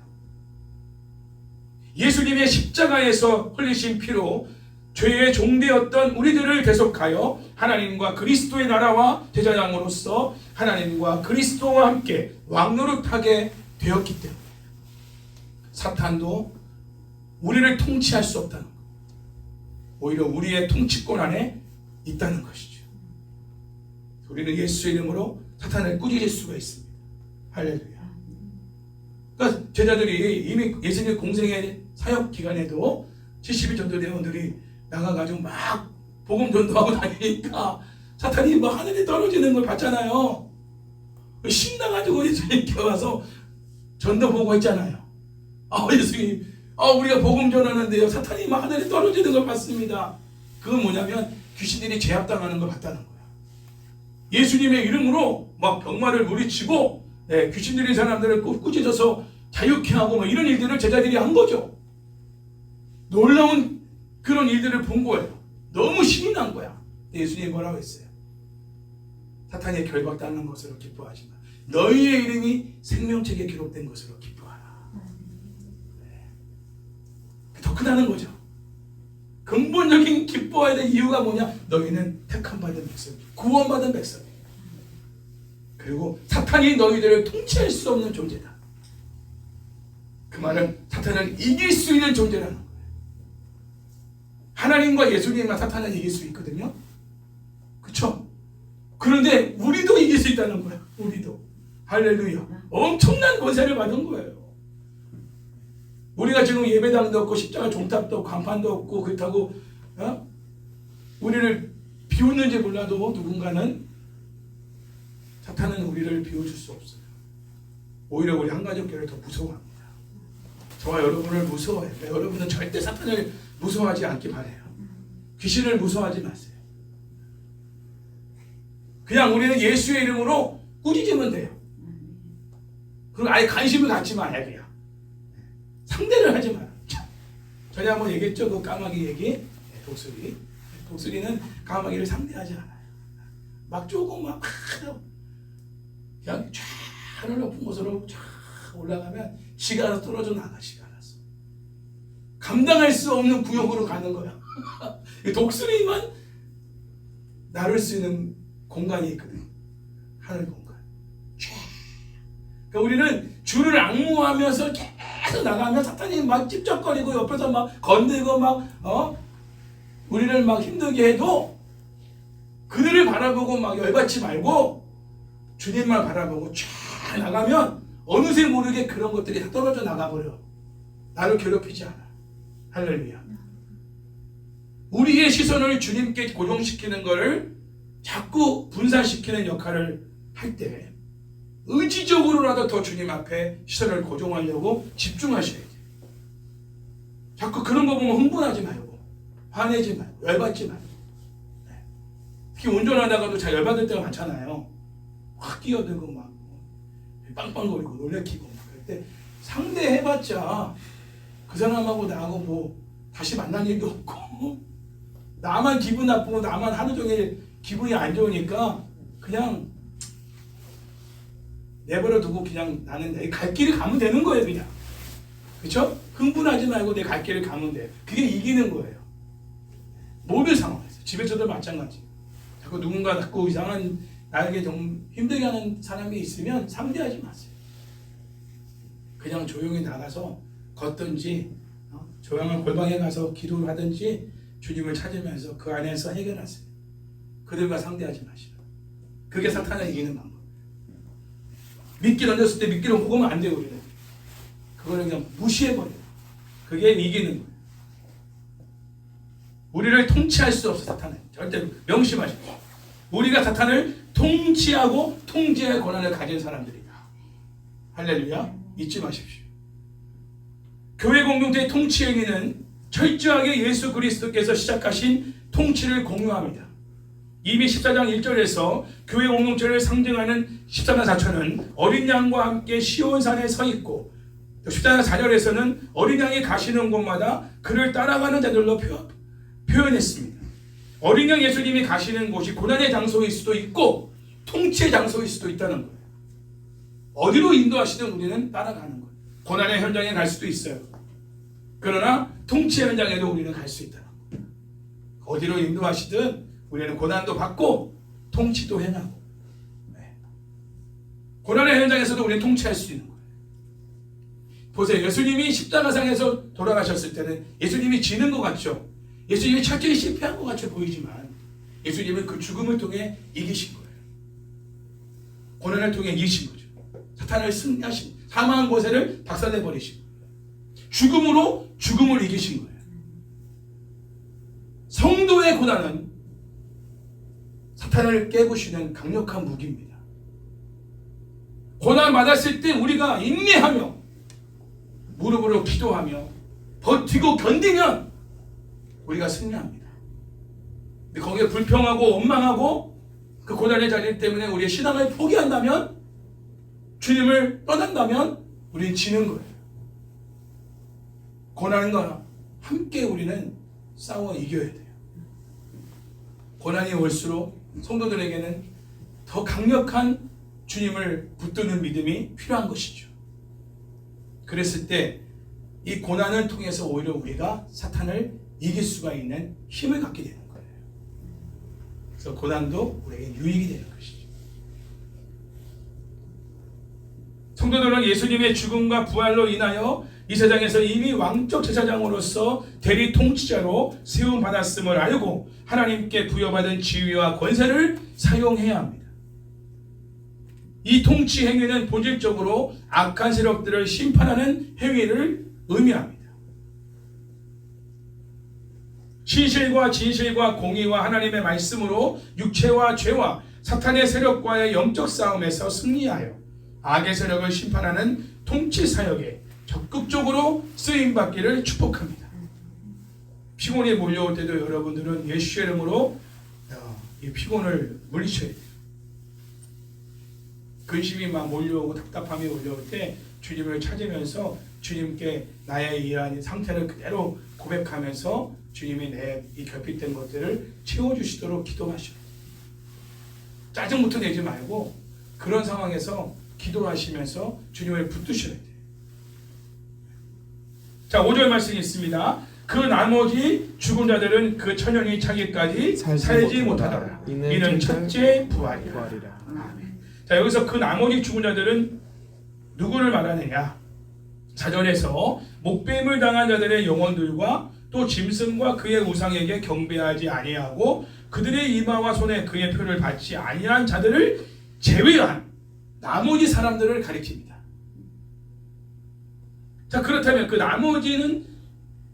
예수님의 십자가에서 흘리신 피로 죄의 종되었던 우리들을 대속하여 하나님과 그리스도의 나라와 제사장으로서 하나님과 그리스도와 함께 왕노릇하게 되었기 때문에 사탄도 우리를 통치할 수 없다는 것, 오히려 우리의 통치권 안에 있다는 것이죠. 우리는 예수의 이름으로 사탄을 꾸짖을 수가 있습니다. 할렐루야. 그러니까 제자들이 이미 예수님 공생의 사역 기간에도 70일 전도 대원들이 나가가지고 막 복음 전도하고 다니니까 사탄이 막 하늘에 떨어지는 걸 봤잖아요. 신나가지고 예수님께 와서 전도 보고 했잖아요. 예수님, 우리가 복음 전하는데요, 사탄이 막 하늘에 떨어지는 걸 봤습니다. 그건 뭐냐면 귀신들이 제압당하는 걸 봤다는 거야. 예수님의 이름으로 막 병마를 물리치고 귀신 들린 사람들을 꾸짖어서 자유케 하고 막 이런 일들을 제자들이 한 거죠. 놀라운 그런 일들을 본 거예요. 너무 신이 난 거야. 예수님이 뭐라고 했어요? 사탄이 결박당한 것으로 기뻐하지 마. 너희의 이름이 생명책에 기록된 것으로 기뻐하라. 더 크다는 거죠. 근본적인 기뻐해야 될 이유가 뭐냐? 너희는 택함 받은 백성, 구원받은 백성이에요. 그리고 사탄이 너희들을 통치할 수 없는 존재다. 그 말은 사탄을 이길 수 있는 존재라는 거예요. 하나님과 예수님만 사탄을 이길 수 있거든요. 그렇죠? 그런데 우리도 이길 수 있다는 거야. 우리도. 할렐루야. 엄청난 권세를 받은 거예요. 우리가 지금 예배당도 없고 십자가 종탑도 없고 간판도 없고 그렇다고 우리를 비웃는지 몰라도 누군가는 사탄은 우리를 비워줄 수 없어요. 오히려 우리 한가족교회를 더 무서워합니다. 저와 여러분을 무서워해요. 여러분은 절대 사탄을 무서워하지 않기 바라요. 귀신을 무서워하지 마세요. 그냥 우리는 예수의 이름으로 꾸짖으면 돼요. 그리고 아예 관심을 갖지 마요. 그냥 상대를 하지 마요. 전에 한번 얘기했죠. 그 까마귀 얘기. 독수리. 독수리는 까마귀를 상대하지 않아요. 막 쪼고 막 그냥 하늘 높은 곳으로 쫙 올라가면 지가 알아서 떨어져 나가. 지가 알아서 감당할 수 없는 구역으로 가는 거야. 독수리만 나를 수 있는 공간이 있거든. 하늘 공간. 그러니까 우리는 주를 앙무하면서 계속 나가면 사탄이 막 찝쩍거리고 옆에서 막 건들고 막 우리를 막 힘들게 해도 그들을 바라보고 막 열받지 말고 주님만 바라보고 쫙 나가면 어느새 모르게 그런 것들이 다 떨어져 나가버려. 나를 괴롭히지 않아. 할렐루야. 우리의 시선을 주님께 고정시키는 것을 자꾸 분산시키는 역할을 할 때 의지적으로라도 더 주님 앞에 시선을 고정하려고 집중하셔야 돼요. 자꾸 그런 거 보면 흥분하지 말고 화내지 말고 열받지 말고. 특히 운전하다가도 잘 열받을 때가 많잖아요. 확 끼어들고 막 빵빵거리고 놀래키고 막 그럴 때 상대해봤자 그 사람하고 나하고 뭐 다시 만날 일도 없고 나만 기분 나쁘고 나만 하루 종일 기분이 안 좋으니까 그냥 내버려 두고 그냥 나는 내 갈 길을 가면 되는 거예요. 그냥. 그렇죠? 흥분하지 말고 내 갈 길을 가면 돼요. 그게 이기는 거예요. 모든 상황에서. 집에서도 마찬가지. 자꾸 누군가 자꾸 이상한 나에게 좀 힘들게 하는 사람이 있으면 상대하지 마세요. 그냥 조용히 나가서 걷든지 조용한 골방에 가서 기도를 하든지 주님을 찾으면서 그 안에서 해결하세요. 그들과 상대하지 마시라. 그게 사탄을 이기는 방법. 미끼 던졌을 때 미끼를 먹으면 안 돼요. 우리는 그거를 그냥 무시해버려요. 그게 이기는 거예요. 우리를 통치할 수 없어. 사탄은 절대로 명심하십시오. 우리가 사탄을 통치하고 통제할 권한을 가진 사람들이다. 할렐루야. 잊지 마십시오. 교회 공동체의 통치 행위는 철저하게 예수 그리스도께서 시작하신 통치를 공유합니다. 이미 14장 1절에서 교회 공동체를 상징하는 14장 4절은 어린 양과 함께 시온산에 서 있고 14장 4절에서는 어린 양이 가시는 곳마다 그를 따라가는 자들로 표현했습니다. 어린 양 예수님이 가시는 곳이 고난의 장소일 수도 있고 통치의 장소일 수도 있다는 거예요. 어디로 인도하시든 우리는 따라가는 거예요. 고난의 현장에 갈 수도 있어요. 그러나 통치의 현장에도 우리는 갈 수 있다는 거예요. 어디로 인도하시든 우리는 고난도 받고 통치도 행하고 고난의 현장에서도 우리는 통치할 수 있는 거예요. 보세요. 예수님이 십자가상에서 돌아가셨을 때는 예수님이 지는 것 같죠. 예수님이 철저히 실패한 것 같이 보이지만 예수님은 그 죽음을 통해 이기신 거예요. 고난을 통해 이기신 거죠. 사탄을 승리하신, 사망한 권세를 박살내버리신 거예요. 죽음으로 죽음을 이기신 거예요. 성도의 고난은 사탄을 깨부시는 강력한 무기입니다. 고난 받았을 때 우리가 인내하며 무릎으로 기도하며 버티고 견디면 우리가 승리합니다. 근데 거기에 불평하고 원망하고 그 고난의 자리 때문에 우리의 신앙을 포기한다면, 주님을 떠난다면 우리는 지는 거예요. 고난과 함께 우리는 싸워 이겨야 돼요. 고난이 올수록 성도들에게는 더 강력한 주님을 붙드는 믿음이 필요한 것이죠. 그랬을 때 이 고난을 통해서 오히려 우리가 사탄을 이길 수가 있는 힘을 갖게 되는 거예요. 그래서 고난도 우리에게 유익이 되는 것이죠. 성도들은 예수님의 죽음과 부활로 인하여 이 세상에서 이미 왕적 제사장으로서 대리 통치자로 세움받았음을 알고 하나님께 부여받은 지위와 권세를 사용해야 합니다. 이 통치 행위는 본질적으로 악한 세력들을 심판하는 행위를 의미합니다. 신실과 진실과 공의와 하나님의 말씀으로 육체와 죄와 사탄의 세력과의 영적 싸움에서 승리하여 악의 세력을 심판하는 통치 사역에 적극적으로 쓰임받기를 축복합니다. 피곤이 몰려올 때도 여러분들은 예수의 이름으로 이 피곤을 물리쳐야 돼요. 근심이 막 몰려오고 답답함이 몰려올 때 주님을 찾으면서 주님께 나의 이러한 상태를 그대로 고백하면서 주님이 내 이 결핍된 것들을 채워주시도록 기도하셔야 돼요. 짜증부터 내지 말고 그런 상황에서 기도하시면서 주님을 붙드셔야 돼요. 자, 5절 말씀이 있습니다. 그 나머지 죽은 자들은 그 천년이 차기까지 살지 못하더라. 이는 첫째 부활이라. 자, 여기서 그 나머지 죽은 자들은 누구를 말하느냐? 사전에서 목배임을 당한 자들의 영혼들과 또 짐승과 그의 우상에게 경배하지 아니하고 그들의 이마와 손에 그의 표를 받지 아니한 자들을 제외한 나머지 사람들을 가리킵니다. 자, 그렇다면 그 나머지는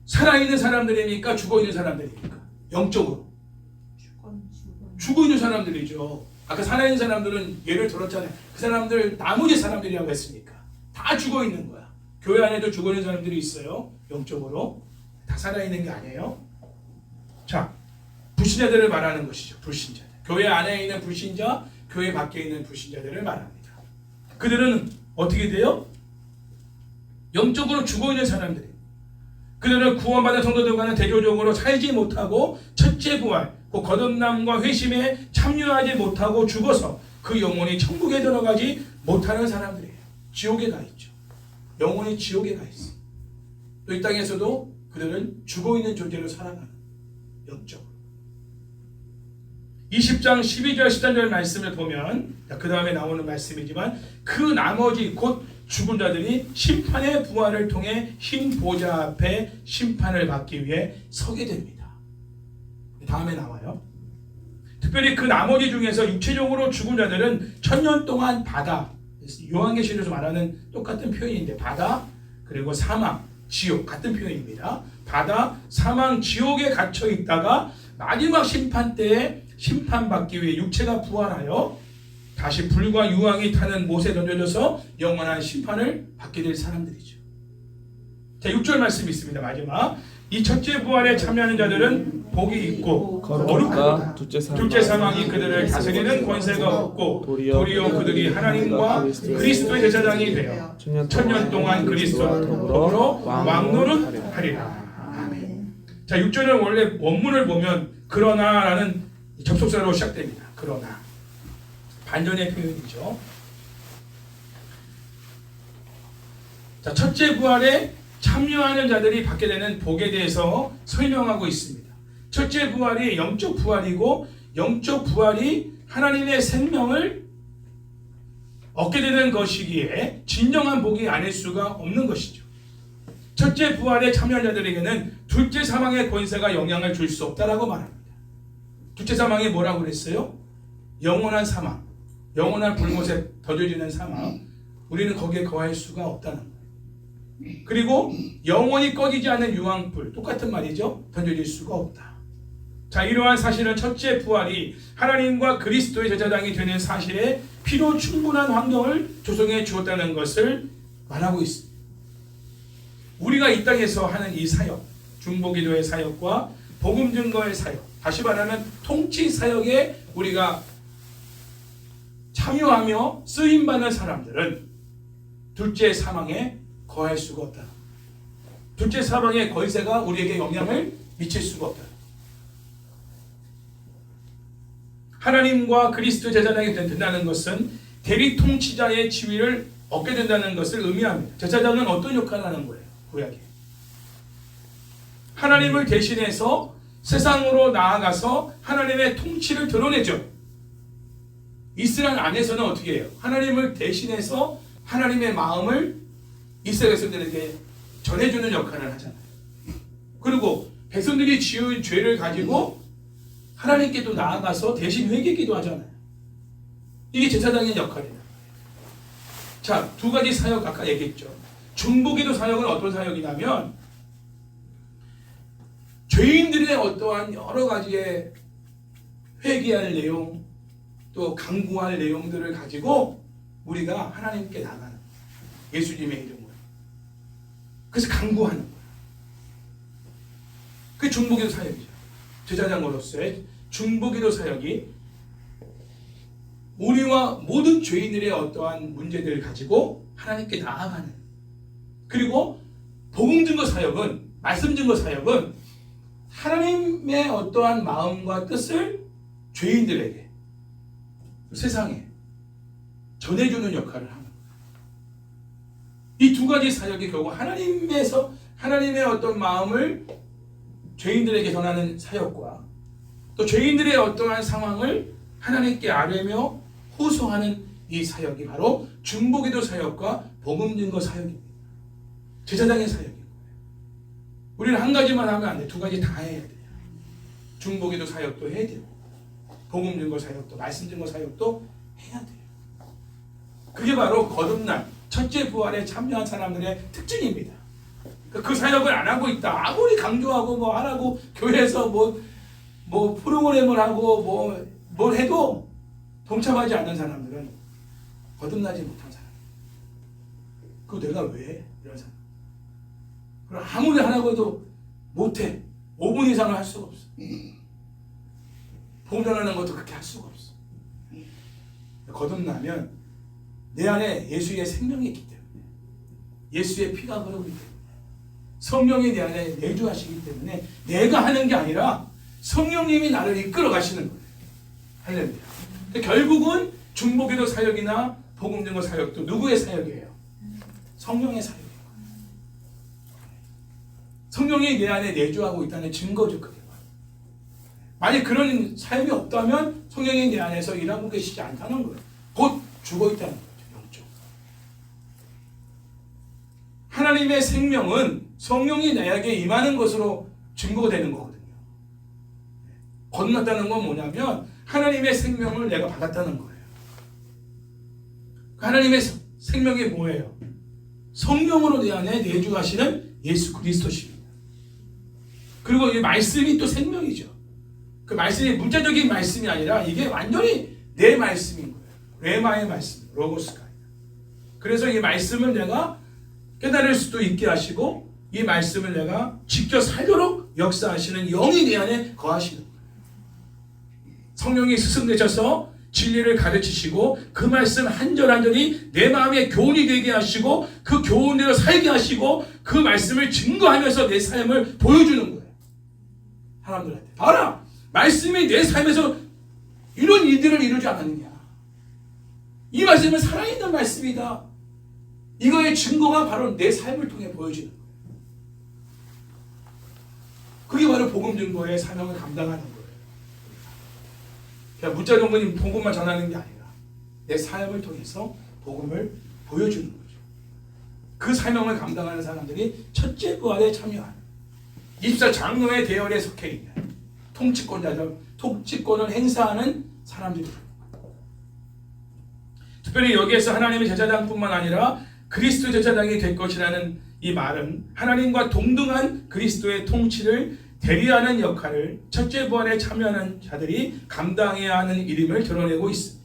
살아있는 사람들입니까? 죽어있는 사람들입니까? 영적으로 죽어있는 사람들이죠. 아까 살아있는 사람들은 예를 들었잖아요. 그 사람들 나머지 사람들이라고 했으니까 다 죽어있는 거야. 교회 안에도 죽어있는 사람들이 있어요. 영적으로 다 살아있는 게 아니에요. 자, 불신자들을 말하는 것이죠. 불신자들. 교회 안에 있는 불신자, 교회 밖에 있는 불신자들을 말합니다. 그들은 어떻게 돼요? 영적으로 죽어있는 사람들이. 그들은 구원받은 성도들과는 대조적으로 살지 못하고 첫째 부활, 그 거듭남과 회심에 참여하지 못하고 죽어서 그 영혼이 천국에 들어가지 못하는 사람들이에요. 지옥에 가 있죠. 영혼이 지옥에 가 있어. 또 이 땅에서도 그들은 죽어있는 존재로 살아가는 영적으로. 20장 12절 13절 말씀을 보면 그 다음에 나오는 말씀이지만 그 나머지 곧 죽은 자들이 심판의 부활을 통해 흰 보좌 앞에 심판을 받기 위해 서게 됩니다. 다음에 나와요. 특별히 그 나머지 중에서 육체적으로 죽은 자들은 천년 동안 바다, 요한계시록에서 말하는 똑같은 표현인데 바다 그리고 사망, 지옥 같은 표현입니다. 바다, 사망, 지옥에 갇혀 있다가 마지막 심판 때에 심판받기 위해 육체가 부활하여 다시 불과 유황이 타는 못에 던져져서 영원한 심판을 받게 될 사람들이죠. 자, 6절 말씀이 있습니다. 마지막. 이 첫째 부활에 참여하는 자들은 복이 있고 거룩하다. 둘째 사망이 그들을 다스리는 권세가 없고 도리어 그들이 하나님과 그리스도의 제사장이 되어 천년 동안 그리스도와 더불어 왕노릇하리라. 자, 6절은 원래 원문을 보면 그러나라는 접속사로 시작됩니다. 그러나 반전의 표현이죠. 자, 첫째 부활에 참여하는 자들이 받게 되는 복에 대해서 설명하고 있습니다. 첫째 부활이 영적 부활이고 영적 부활이 하나님의 생명을 얻게 되는 것이기에 진정한 복이 아닐 수가 없는 것이죠. 첫째 부활에 참여한 자들에게는 둘째 사망의 권세가 영향을 줄 수 없다라고 말합니다. 둘째 사망이 뭐라고 그랬어요? 영원한 사망, 영원한 불못에 던져지는 사망. 우리는 거기에 거할 수가 없다는 거예요. 그리고 영원히 꺼지지 않는 유황불, 똑같은 말이죠. 던져질 수가 없다. 자, 이러한 사실은 첫째 부활이 하나님과 그리스도의 제사장이 되는 사실에 피로 충분한 환경을 조성해 주었다는 것을 말하고 있습니다. 우리가 이 땅에서 하는 이 사역, 중보기도의 사역과 복음 증거의 사역, 다시 말하면 통치 사역에 우리가 참여하며 쓰임받는 사람들은 둘째 사망에 거할 수가 없다. 둘째 사망의 권세가 우리에게 영향을 미칠 수가 없다. 하나님과 그리스도 제사장이 된다는 것은 대리 통치자의 지위를 얻게 된다는 것을 의미합니다. 제사장은 어떤 역할을 하는 거예요? 구약에 하나님을 대신해서 세상으로 나아가서 하나님의 통치를 드러내죠. 이스라엘 안에서는 어떻게 해요? 하나님을 대신해서 하나님의 마음을 이스라엘 백성들에게 전해주는 역할을 하잖아요. 그리고 백성들이 지은 죄를 가지고 하나님께도 나아가서 대신 회개기도 하잖아요. 이게 제사장의 역할이에요. 자, 두 가지 사역 아까 얘기했죠. 중보기도 사역은 어떤 사역이냐면 죄인들의 어떠한 여러 가지의 회개할 내용 또 강구할 내용들을 가지고 우리가 하나님께 나가는 예수님의 이름으로. 그래서 강구하는 거예요. 그게 중보기도 사역이죠. 제사장으로서의 중보기도 사역이 우리와 모든 죄인들의 어떠한 문제들을 가지고 하나님께 나아가는. 그리고 복음 증거 사역은, 말씀 증거 사역은 하나님의 어떠한 마음과 뜻을 죄인들에게, 세상에 전해주는 역할을 하는 거예요. 이 두 가지 사역이 결국 하나님의 어떤 마음을 죄인들에게 전하는 사역과 또 죄인들의 어떠한 상황을 하나님께 아뢰며 호소하는 이 사역이 바로 중보기도 사역과 복음 증거 사역입니다. 제사장의 사역이에요. 우리는 한 가지만 하면 안 돼. 두 가지 다 해야 돼요. 중보기도 사역도 해야 되고 복음 증거 사역도 말씀 증거 사역도 해야 돼요. 그게 바로 거듭난 첫째 부활에 참여한 사람들의 특징입니다. 그 사역을 안 하고 있다. 아무리 강조하고 뭐 하라고 교회에서 뭐 프로그램을 하고 뭘 해도 동참하지 않는 사람들은 거듭나지 못한 사람. 그거 내가 왜 해? 이런 사람. 그럼 아무리 하라고 해도 못해. 5분 이상을 할 수가 없어. 복음 전하는 것도 그렇게 할 수가 없어. 거듭나면 내 안에 예수의 생명이 있기 때문에, 예수의 피가 흐르고 있기 때문에, 성령이 내 안에 내주하시기 때문에 내가 하는 게 아니라 성령님이 나를 이끌어 가시는 거예요. 할렐루야. 결국은 중보기도 사역이나 복음 증거 사역도 누구의 사역이에요? 성령의 사역이에요. 성령이 내 안에 내주하고 있다는 증거죠. 그게. 만약 그런 사역이 없다면 성령이 내 안에서 일하고 계시지 않다는 거예요. 곧 죽어 있다는 거죠. 영적. 하나님의 생명은 성령이 나에게 임하는 것으로 증거가 되는 거거든요. 거듭났다는 건 뭐냐면 하나님의 생명을 내가 받았다는 거예요. 하나님의 생명이 뭐예요? 성령으로 내 안에 내주하시는 예수 그리스도십니다. 그리고 이 말씀이 또 생명이죠. 그 말씀이 문자적인 말씀이 아니라 이게 완전히 내 말씀인 거예요. 레마의 말씀, 로고스가. 그래서 이 말씀을 내가 깨달을 수도 있게 하시고 이 말씀을 내가 지켜 살도록 역사하시는 영이 내 안에 거하시는 거예요. 성령이 스승되셔서 진리를 가르치시고 그 말씀 한 절 한 절이 내 마음에 교훈이 되게 하시고 그 교훈대로 살게 하시고 그 말씀을 증거하면서 내 삶을 보여주는 거예요. 사람들한테 봐라! 말씀이 내 삶에서 이런 일들을 이루지 않았느냐. 이 말씀은 살아있는 말씀이다. 이거의 증거가 바로 내 삶을 통해 보여지는 거예요. 그게 바로 복음 증거의 사명을 감당하는 거예요. 그냥 문자 정도는 복음만 전하는 게 아니라 내 삶을 통해서 복음을 보여주는 거죠. 그 사명을 감당하는 사람들이 첫째 부활에 참여하는 24장로의 대열에 속해 있는 통치권을 행사하는 사람들입니다. 특별히 여기에서 하나님의 제사장뿐만 아니라 그리스도 제사장이 될 것이라는 이 말은 하나님과 동등한 그리스도의 통치를 대리하는 역할을 첫째 부활에 참여하는 자들이 감당해야 하는 일임을 드러내고 있습니다.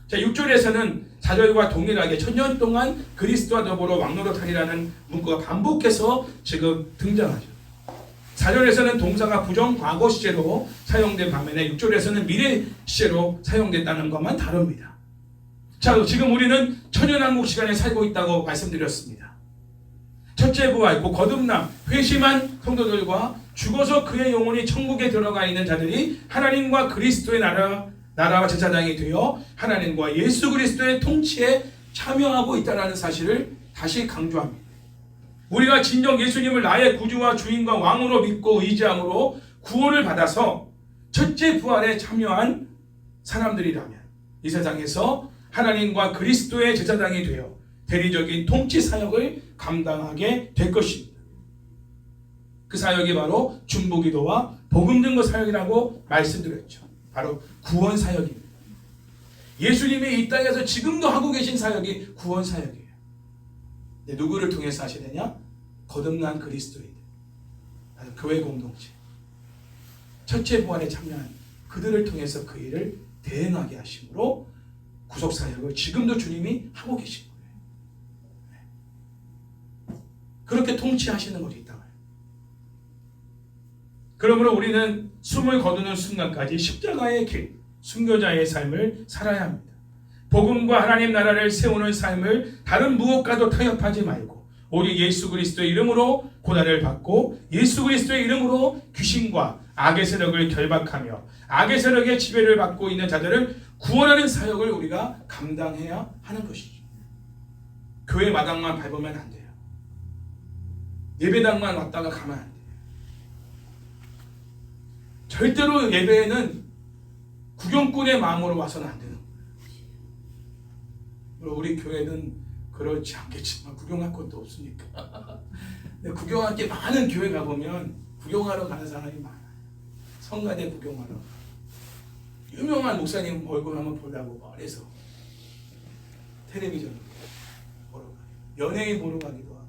자, 6절에서는 4절과 동일하게 천년 동안 그리스도와 더불어 왕노릇하리라는 문구가 반복해서 지금 등장하죠. 4절에서는 동사가 부정 과거 시제로 사용된 반면에 6절에서는 미래 시제로 사용됐다는 것만 다릅니다. 자, 지금 우리는 천연왕국 시간에 살고 있다고 말씀드렸습니다. 첫째 부활, 거듭남, 회심한 성도들과 죽어서 그의 영혼이 천국에 들어가 있는 자들이 하나님과 그리스도의 나라와 제사장이 되어 하나님과 예수 그리스도의 통치에 참여하고 있다는 사실을 다시 강조합니다. 우리가 진정 예수님을 나의 구주와 주인과 왕으로 믿고 의지함으로 구원을 받아서 첫째 부활에 참여한 사람들이라면 이 세상에서 하나님과 그리스도의 제사장이 되어 대리적인 통치 사역을 감당하게 될 것입니다. 그 사역이 바로 중보기도와 복음 증거 사역이라고 말씀드렸죠. 바로 구원 사역입니다. 예수님이 이 땅에서 지금도 하고 계신 사역이 구원 사역이에요. 누구를 통해서 하시느냐? 거듭난 그리스도인들, 교회 공동체, 첫째 부활에 참여한 그들을 통해서 그 일을 대행하게 하심으로 구속 사역을 지금도 주님이 하고 계신 거예요. 그렇게 통치하시는 거죠, 이 땅을. 그러므로 우리는 숨을 거두는 순간까지 십자가의 길, 순교자의 삶을 살아야 합니다. 복음과 하나님 나라를 세우는 삶을 다른 무엇과도 타협하지 말고 오직 예수 그리스도의 이름으로 고난을 받고 예수 그리스도의 이름으로 귀신과 악의 세력을 결박하며 악의 세력의 지배를 받고 있는 자들을 구원하는 사역을 우리가 감당해야 하는 것이죠. 교회 마당만 밟으면 안 돼요. 예배당만 왔다가 가면 안 돼요. 절대로 예배에는 구경꾼의 마음으로 와서는 안 되는 거예요. 우리 교회는 그렇지 않겠지만 구경할 것도 없으니까. 근데 구경할 게 많은 교회 가보면 구경하러 가는 사람이 많아요. 성가대 구경하러. 유명한 목사님 얼굴 한번 보려고 말해서 텔레비전 보러 가요. 연예인 보러 가기도 하고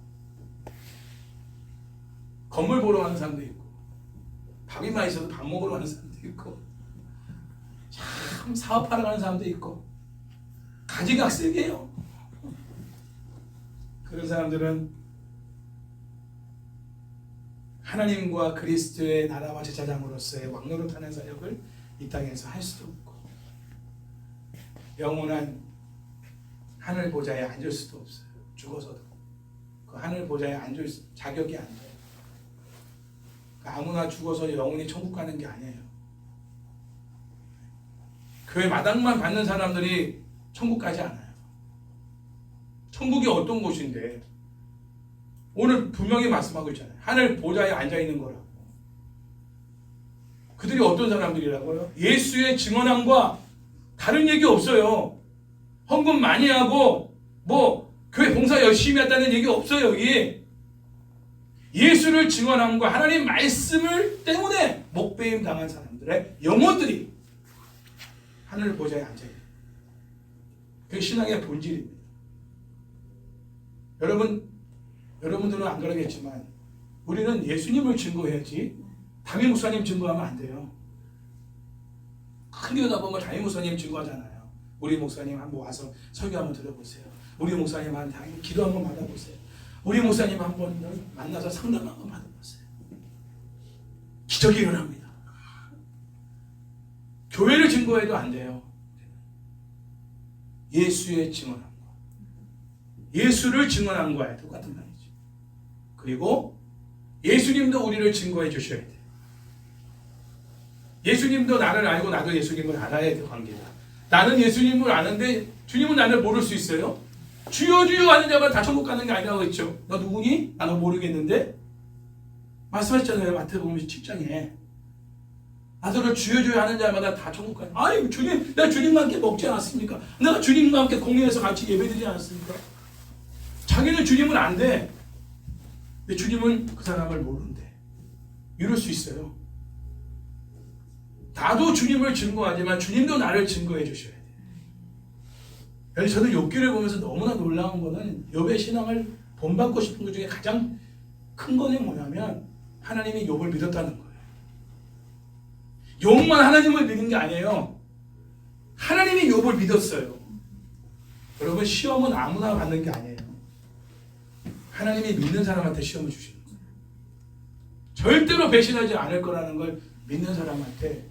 건물 보러 가는 사람도 있고 밥이 맛있어서 밥 먹으러 가는 사람도 있고 참 사업하러 가는 사람도 있고 가지각색이에요. 그런 사람들은 하나님과 그리스도의 나라와 제사장으로서의 왕노릇하는 사역을 이 땅에서 할 수도 없고 영원한 하늘 보좌에 앉을 수도 없어요. 죽어서도 그 하늘 보좌에 앉을 자격이 안 돼요. 아무나 죽어서 영원히 천국 가는 게 아니에요. 교회 마당만 받는 사람들이 천국 가지 않아요. 천국이 어떤 곳인데 오늘 분명히 말씀하고 있잖아요. 하늘 보좌에 앉아있는 거라고. 그들이 어떤 사람들이라고요? 예수의 증언함과 다른 얘기 없어요. 헌금 많이 하고 교회 봉사 열심히 했다는 얘기 없어요. 여기 예수를 증언함과 하나님 말씀을 때문에 목배임 당한 사람들의 영혼들이 하늘 보좌에 앉아있어요. 그게 신앙의 본질입니다. 여러분들은 안 그러겠지만 우리는 예수님을 증거해야지 담임 목사님 증거하면 안 돼요. 큰 교회 가보면 담임 목사님 증거하잖아요. 우리 목사님 한번 와서 설교 한번 들어보세요. 우리 목사님한테 기도 한번 받아보세요. 우리 목사님 한번 만나서 상담 한번 받아보세요. 기적이 일어납니다. 교회를 증거해도 안 돼요. 예수의 증언함과 예수를 증언한 거에 똑같은 말이죠. 그리고 예수님도 우리를 증거해 주셔야 돼요. 예수님도 나를 알고 나도 예수님을 알아야 될 관계다. 나는 예수님을 아는데 주님은 나를 모를 수 있어요? 주여 주여 하는 자만 다 천국 가는 게 아니라고 했죠. 너 누구니? 나도 모르겠는데. 말씀하셨잖아요. 마태복음 7장에 나더러 주여 주여 하는 자마다 다 천국 가는. 아니 주님, 내가 주님과 함께 먹지 않았습니까? 내가 주님과 함께 공회에서 같이 예배드리지 않았습니까? 자기는 주님은 안 돼. 근데 주님은 그 사람을 모른대. 이럴 수 있어요. 나도 주님을 증거하지만 주님도 나를 증거해 주셔야 돼요. 그래서 저는 욥기를 보면서 너무나 놀라운 거는 욥의 신앙을 본받고 싶은 것 중에 가장 큰 거는 뭐냐면 하나님이 욥을 믿었다는 거예요. 욥만 하나님을 믿은 게 아니에요. 하나님이 욥을 믿었어요. 여러분 시험은 아무나 받는 게 아니에요. 하나님이 믿는 사람한테 시험을 주시는 거예요. 절대로 배신하지 않을 거라는 걸 믿는 사람한테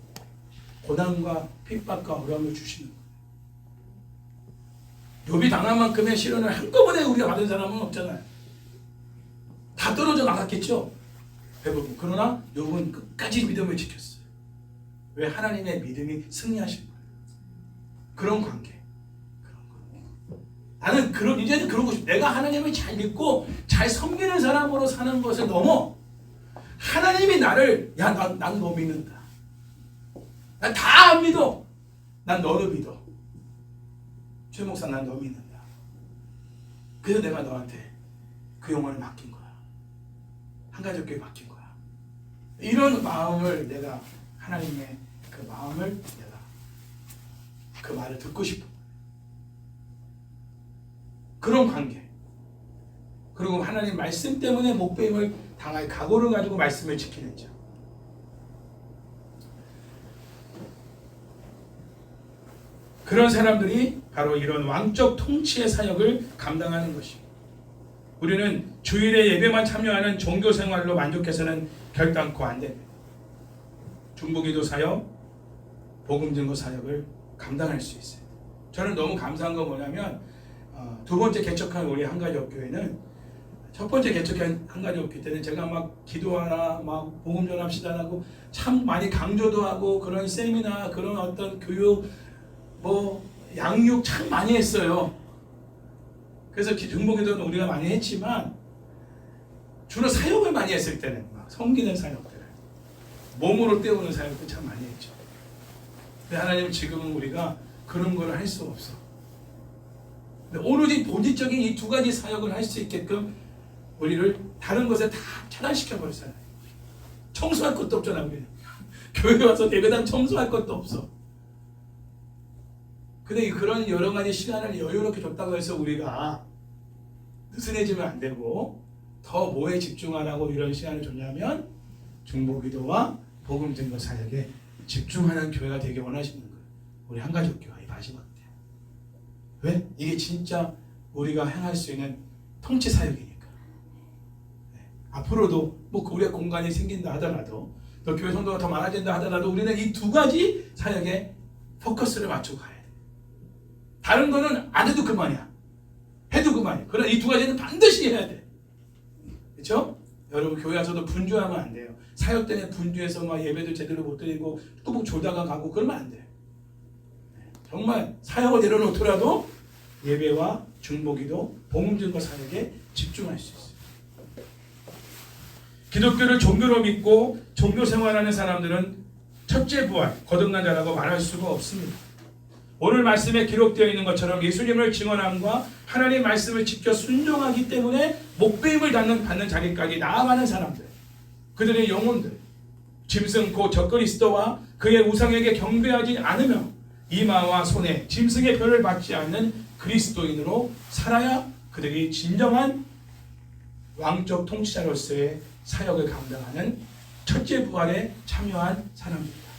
고난과 핍박과 어려움을 주시는 거예요. 욥이 당한 만큼의 시련을 한꺼번에 우리가 받은 사람은 없잖아요. 다 떨어져 나갔겠죠. 대부분. 그러나 욥은 끝까지 믿음을 지켰어요. 왜? 하나님의 믿음이 승리하신 거예요. 그런 관계. 나는 이제는 그러고 싶어. 내가 하나님을 잘 믿고 잘 섬기는 사람으로 사는 것을 넘어 하나님이 나를 난 너 믿는다. 난 다 안 믿어. 난 너를 믿어. 최 목사 난 너 믿는다. 그래서 내가 너한테 그 영혼을 맡긴 거야. 한가족교회 맡긴 거야. 이런 마음을 내가 하나님의 그 마음을 내가 그 말을 듣고 싶어. 그런 관계. 그리고 하나님 말씀 때문에 목배임을 당할 각오를 가지고 말씀을 지키는 자. 그런 사람들이 바로 이런 왕적 통치의 사역을 감당하는 것입니다. 우리는 주일에 예배만 참여하는 종교 생활로 만족해서는 결단코 안 됩니다. 중보기도 사역, 복음 증거 사역을 감당할 수 있어요. 저는 너무 감사한 건 뭐냐면 두 번째 개척한 우리 한가족교회는 첫 번째 개척한 한가족교회 때는 제가 막 기도하라, 막 복음 전합시다라고 참 많이 강조도 하고 그런 세미나, 그런 어떤 교육, 양육 참 많이 했어요. 그래서 중보기도는 우리가 많이 했지만 주로 사역을 많이 했을 때는 막 섬기는 사역들, 몸으로 때우는 사역들 참 많이 했죠. 근데 하나님 지금은 우리가 그런 걸 할 수 없어. 오로지 본질적인 이 두 가지 사역을 할 수 있게끔 우리를 다른 것에 다 차단시켜 버렸어요. 청소할 것도 없잖아. 우리는 교회 와서 예배당 청소할 것도 없어. 근데 그런 여러 가지 시간을 여유롭게 줬다고 해서 우리가 느슨해지면 안 되고 더 뭐에 집중하라고 이런 시간을 줬냐면 중보기도와 복음 증거 사역에 집중하는 교회가 되게 원하시는 거예요. 우리 한가족교회 마지막 때. 왜? 이게 진짜 우리가 행할 수 있는 통치 사역이니까. 네. 앞으로도 우리가 공간이 생긴다 하더라도 또 교회 성도가 더 많아진다 하더라도 우리는 이 두 가지 사역에 포커스를 맞추고 가야 돼. 다른 거는 안 해도 그만이야. 해도 그만이야. 그러나 이 두 가지는 반드시 해야 돼. 그렇죠? 여러분 교회 와서도 분주하면 안 돼요. 사역 때문에 분주해서 막 예배도 제대로 못 드리고 뚜벅 졸다가 가고 그러면 안 돼요. 정말 사역을 내려놓더라도 예배와 중보기도, 복음증거 사역에 집중할 수 있어요. 기독교를 종교로 믿고 종교 생활하는 사람들은 첫째 부활, 거듭난 자라고 말할 수가 없습니다. 오늘 말씀에 기록되어 있는 것처럼 예수님을 증언함과 하나님 말씀을 지켜 순종하기 때문에 목배임을 받는 자리까지 나아가는 사람들, 그들의 영혼들, 짐승 곧 적그리스도와 그의 우상에게 경배하지 않으며 이마와 손에 짐승의 별을 받지 않는 그리스도인으로 살아야 그들이 진정한 왕적 통치자로서의 사역을 감당하는 첫째 부활에 참여한 사람입니다.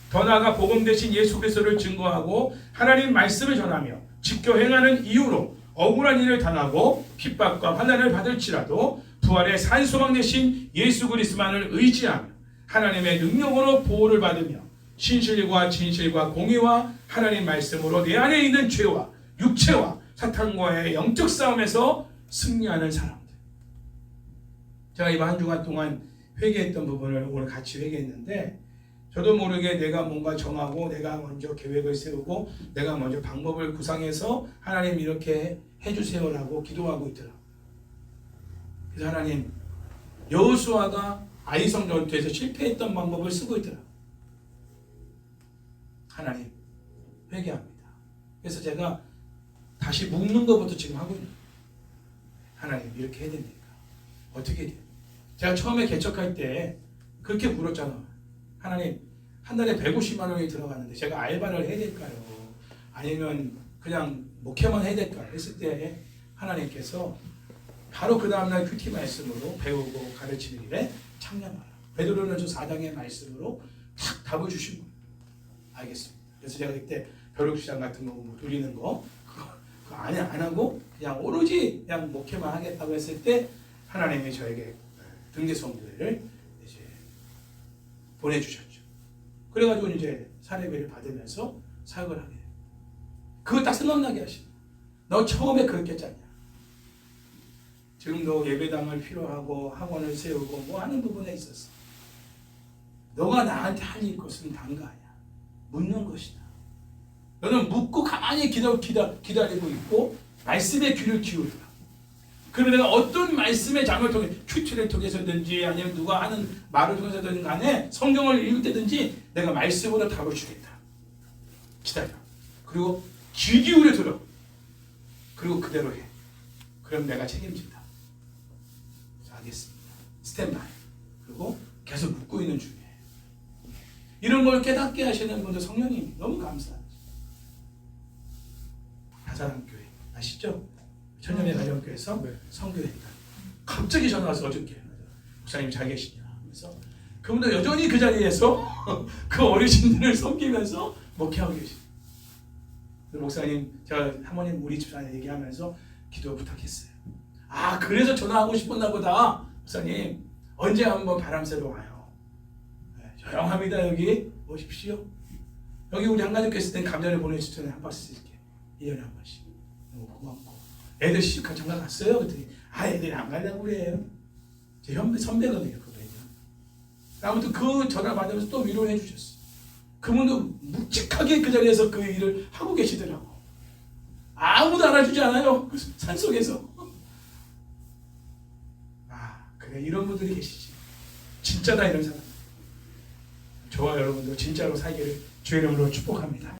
더 나아가 복음 대신 예수 그리스도를 증거하고 하나님 말씀을 전하며 지켜 행하는 이유로 억울한 일을 당하고 핍박과 환난을 받을지라도 부활의 산소망 대신 예수 그리스도만을 의지하며 하나님의 능력으로 보호를 받으며 신실과 진실과 공의와 하나님 말씀으로 내 안에 있는 죄와 육체와 사탄과의 영적 싸움에서 승리하는 사람들. 제가 이번 한 주간 동안 회개했던 부분을 오늘 같이 회개했는데 저도 모르게 내가 뭔가 정하고 내가 먼저 계획을 세우고 내가 먼저 방법을 구상해서 하나님 이렇게 해주세요라고 기도하고 있더라고요. 그래서 하나님 여호수아가 아이성 전투에서 실패했던 방법을 쓰고 있더라고요. 하나님 회개합니다. 그래서 제가 다시 묵는 것부터 지금 하고 있는 거예요. 하나님 이렇게 해야 됩니까? 어떻게 돼요? 제가 처음에 개척할 때 그렇게 물었잖아요. 하나님 한 달에 150만 원이 들어가는데 제가 알바를 해야 될까요? 아니면 그냥 목회만 해야 될까요? 했을 때 하나님께서 바로 그 다음날 큐티 말씀으로 배우고 가르치는 일에 참여하라. 베드로전서 4장의 말씀으로 탁 답을 주신 거예요. 알겠습니다. 그래서 제가 그때 벼룩시장 같은 거 누리는 거 그거 안 하고 그냥 오로지 그냥 목회만 하겠다고 했을 때 하나님이 저에게 등대성교회를 이제 보내주셨죠. 그래가지고 이제 사례비를 받으면서 사역을 하게 돼요. 그거 딱 생각나게 하시고, 너 처음에 그렇게 했잖냐. 지금도 예배당을 필요하고 학원을 세우고 뭐 하는 부분에 있었어. 너가 나한테 할 것은 단가 아니야. 묻는 것이다. 너는 묻고 가만히 기다리고 있고 말씀에 귀를 기울여라. 그러면 내가 어떤 말씀의 장을 통해 큐티를 통해서든지 아니면 누가 하는 말을 통해서든 간에 성경을 읽을 때든지 내가 말씀으로 답을 주겠다. 기다려. 그리고 귀 기울여 들어. 그리고 그대로 해. 그럼 내가 책임진다. 알겠습니다. 스탠바이. 그리고 계속 묻고 있는 중에 이런 걸 깨닫게 하시는 분들 성령님 너무 감사합니다. 하사랑교회 아시죠? 천년의 가정교회에서 선교했다. 갑자기 전화 와서 어저께 목사님 잘 계시냐 하면서 그분도 여전히 그 자리에서 그 어르신들을 섬기면서 목회하고 계십니다. 목사님 제가 사모님 우리 집사님 얘기하면서 기도 부탁했어요. 아 그래서 전화하고 싶었나 보다. 목사님 언제 한번 바람 쐬러 와요. 네, 조용합니다. 여기 오십시오. 여기 우리 한가족교 있을 땐 감자를 보내주시면 한 박스 이렇게 1년에 한 번씩. 너무 고맙고 애들 시집가 장가 갔어요? 그랬더니 애들이 안 가려고 그래요. 제 선배거든요. 그분이요. 아무튼 그 전화 받으면서 또 위로해 주셨어요. 그분도 묵직하게 그 자리에서 그 일을 하고 계시더라고. 아무도 알아주지 않아요. 그 산속에서. 그래 이런 분들이 계시지. 진짜다 이런 사람. 저와 여러분도 진짜로 살기를 주의 이름으로 축복합니다.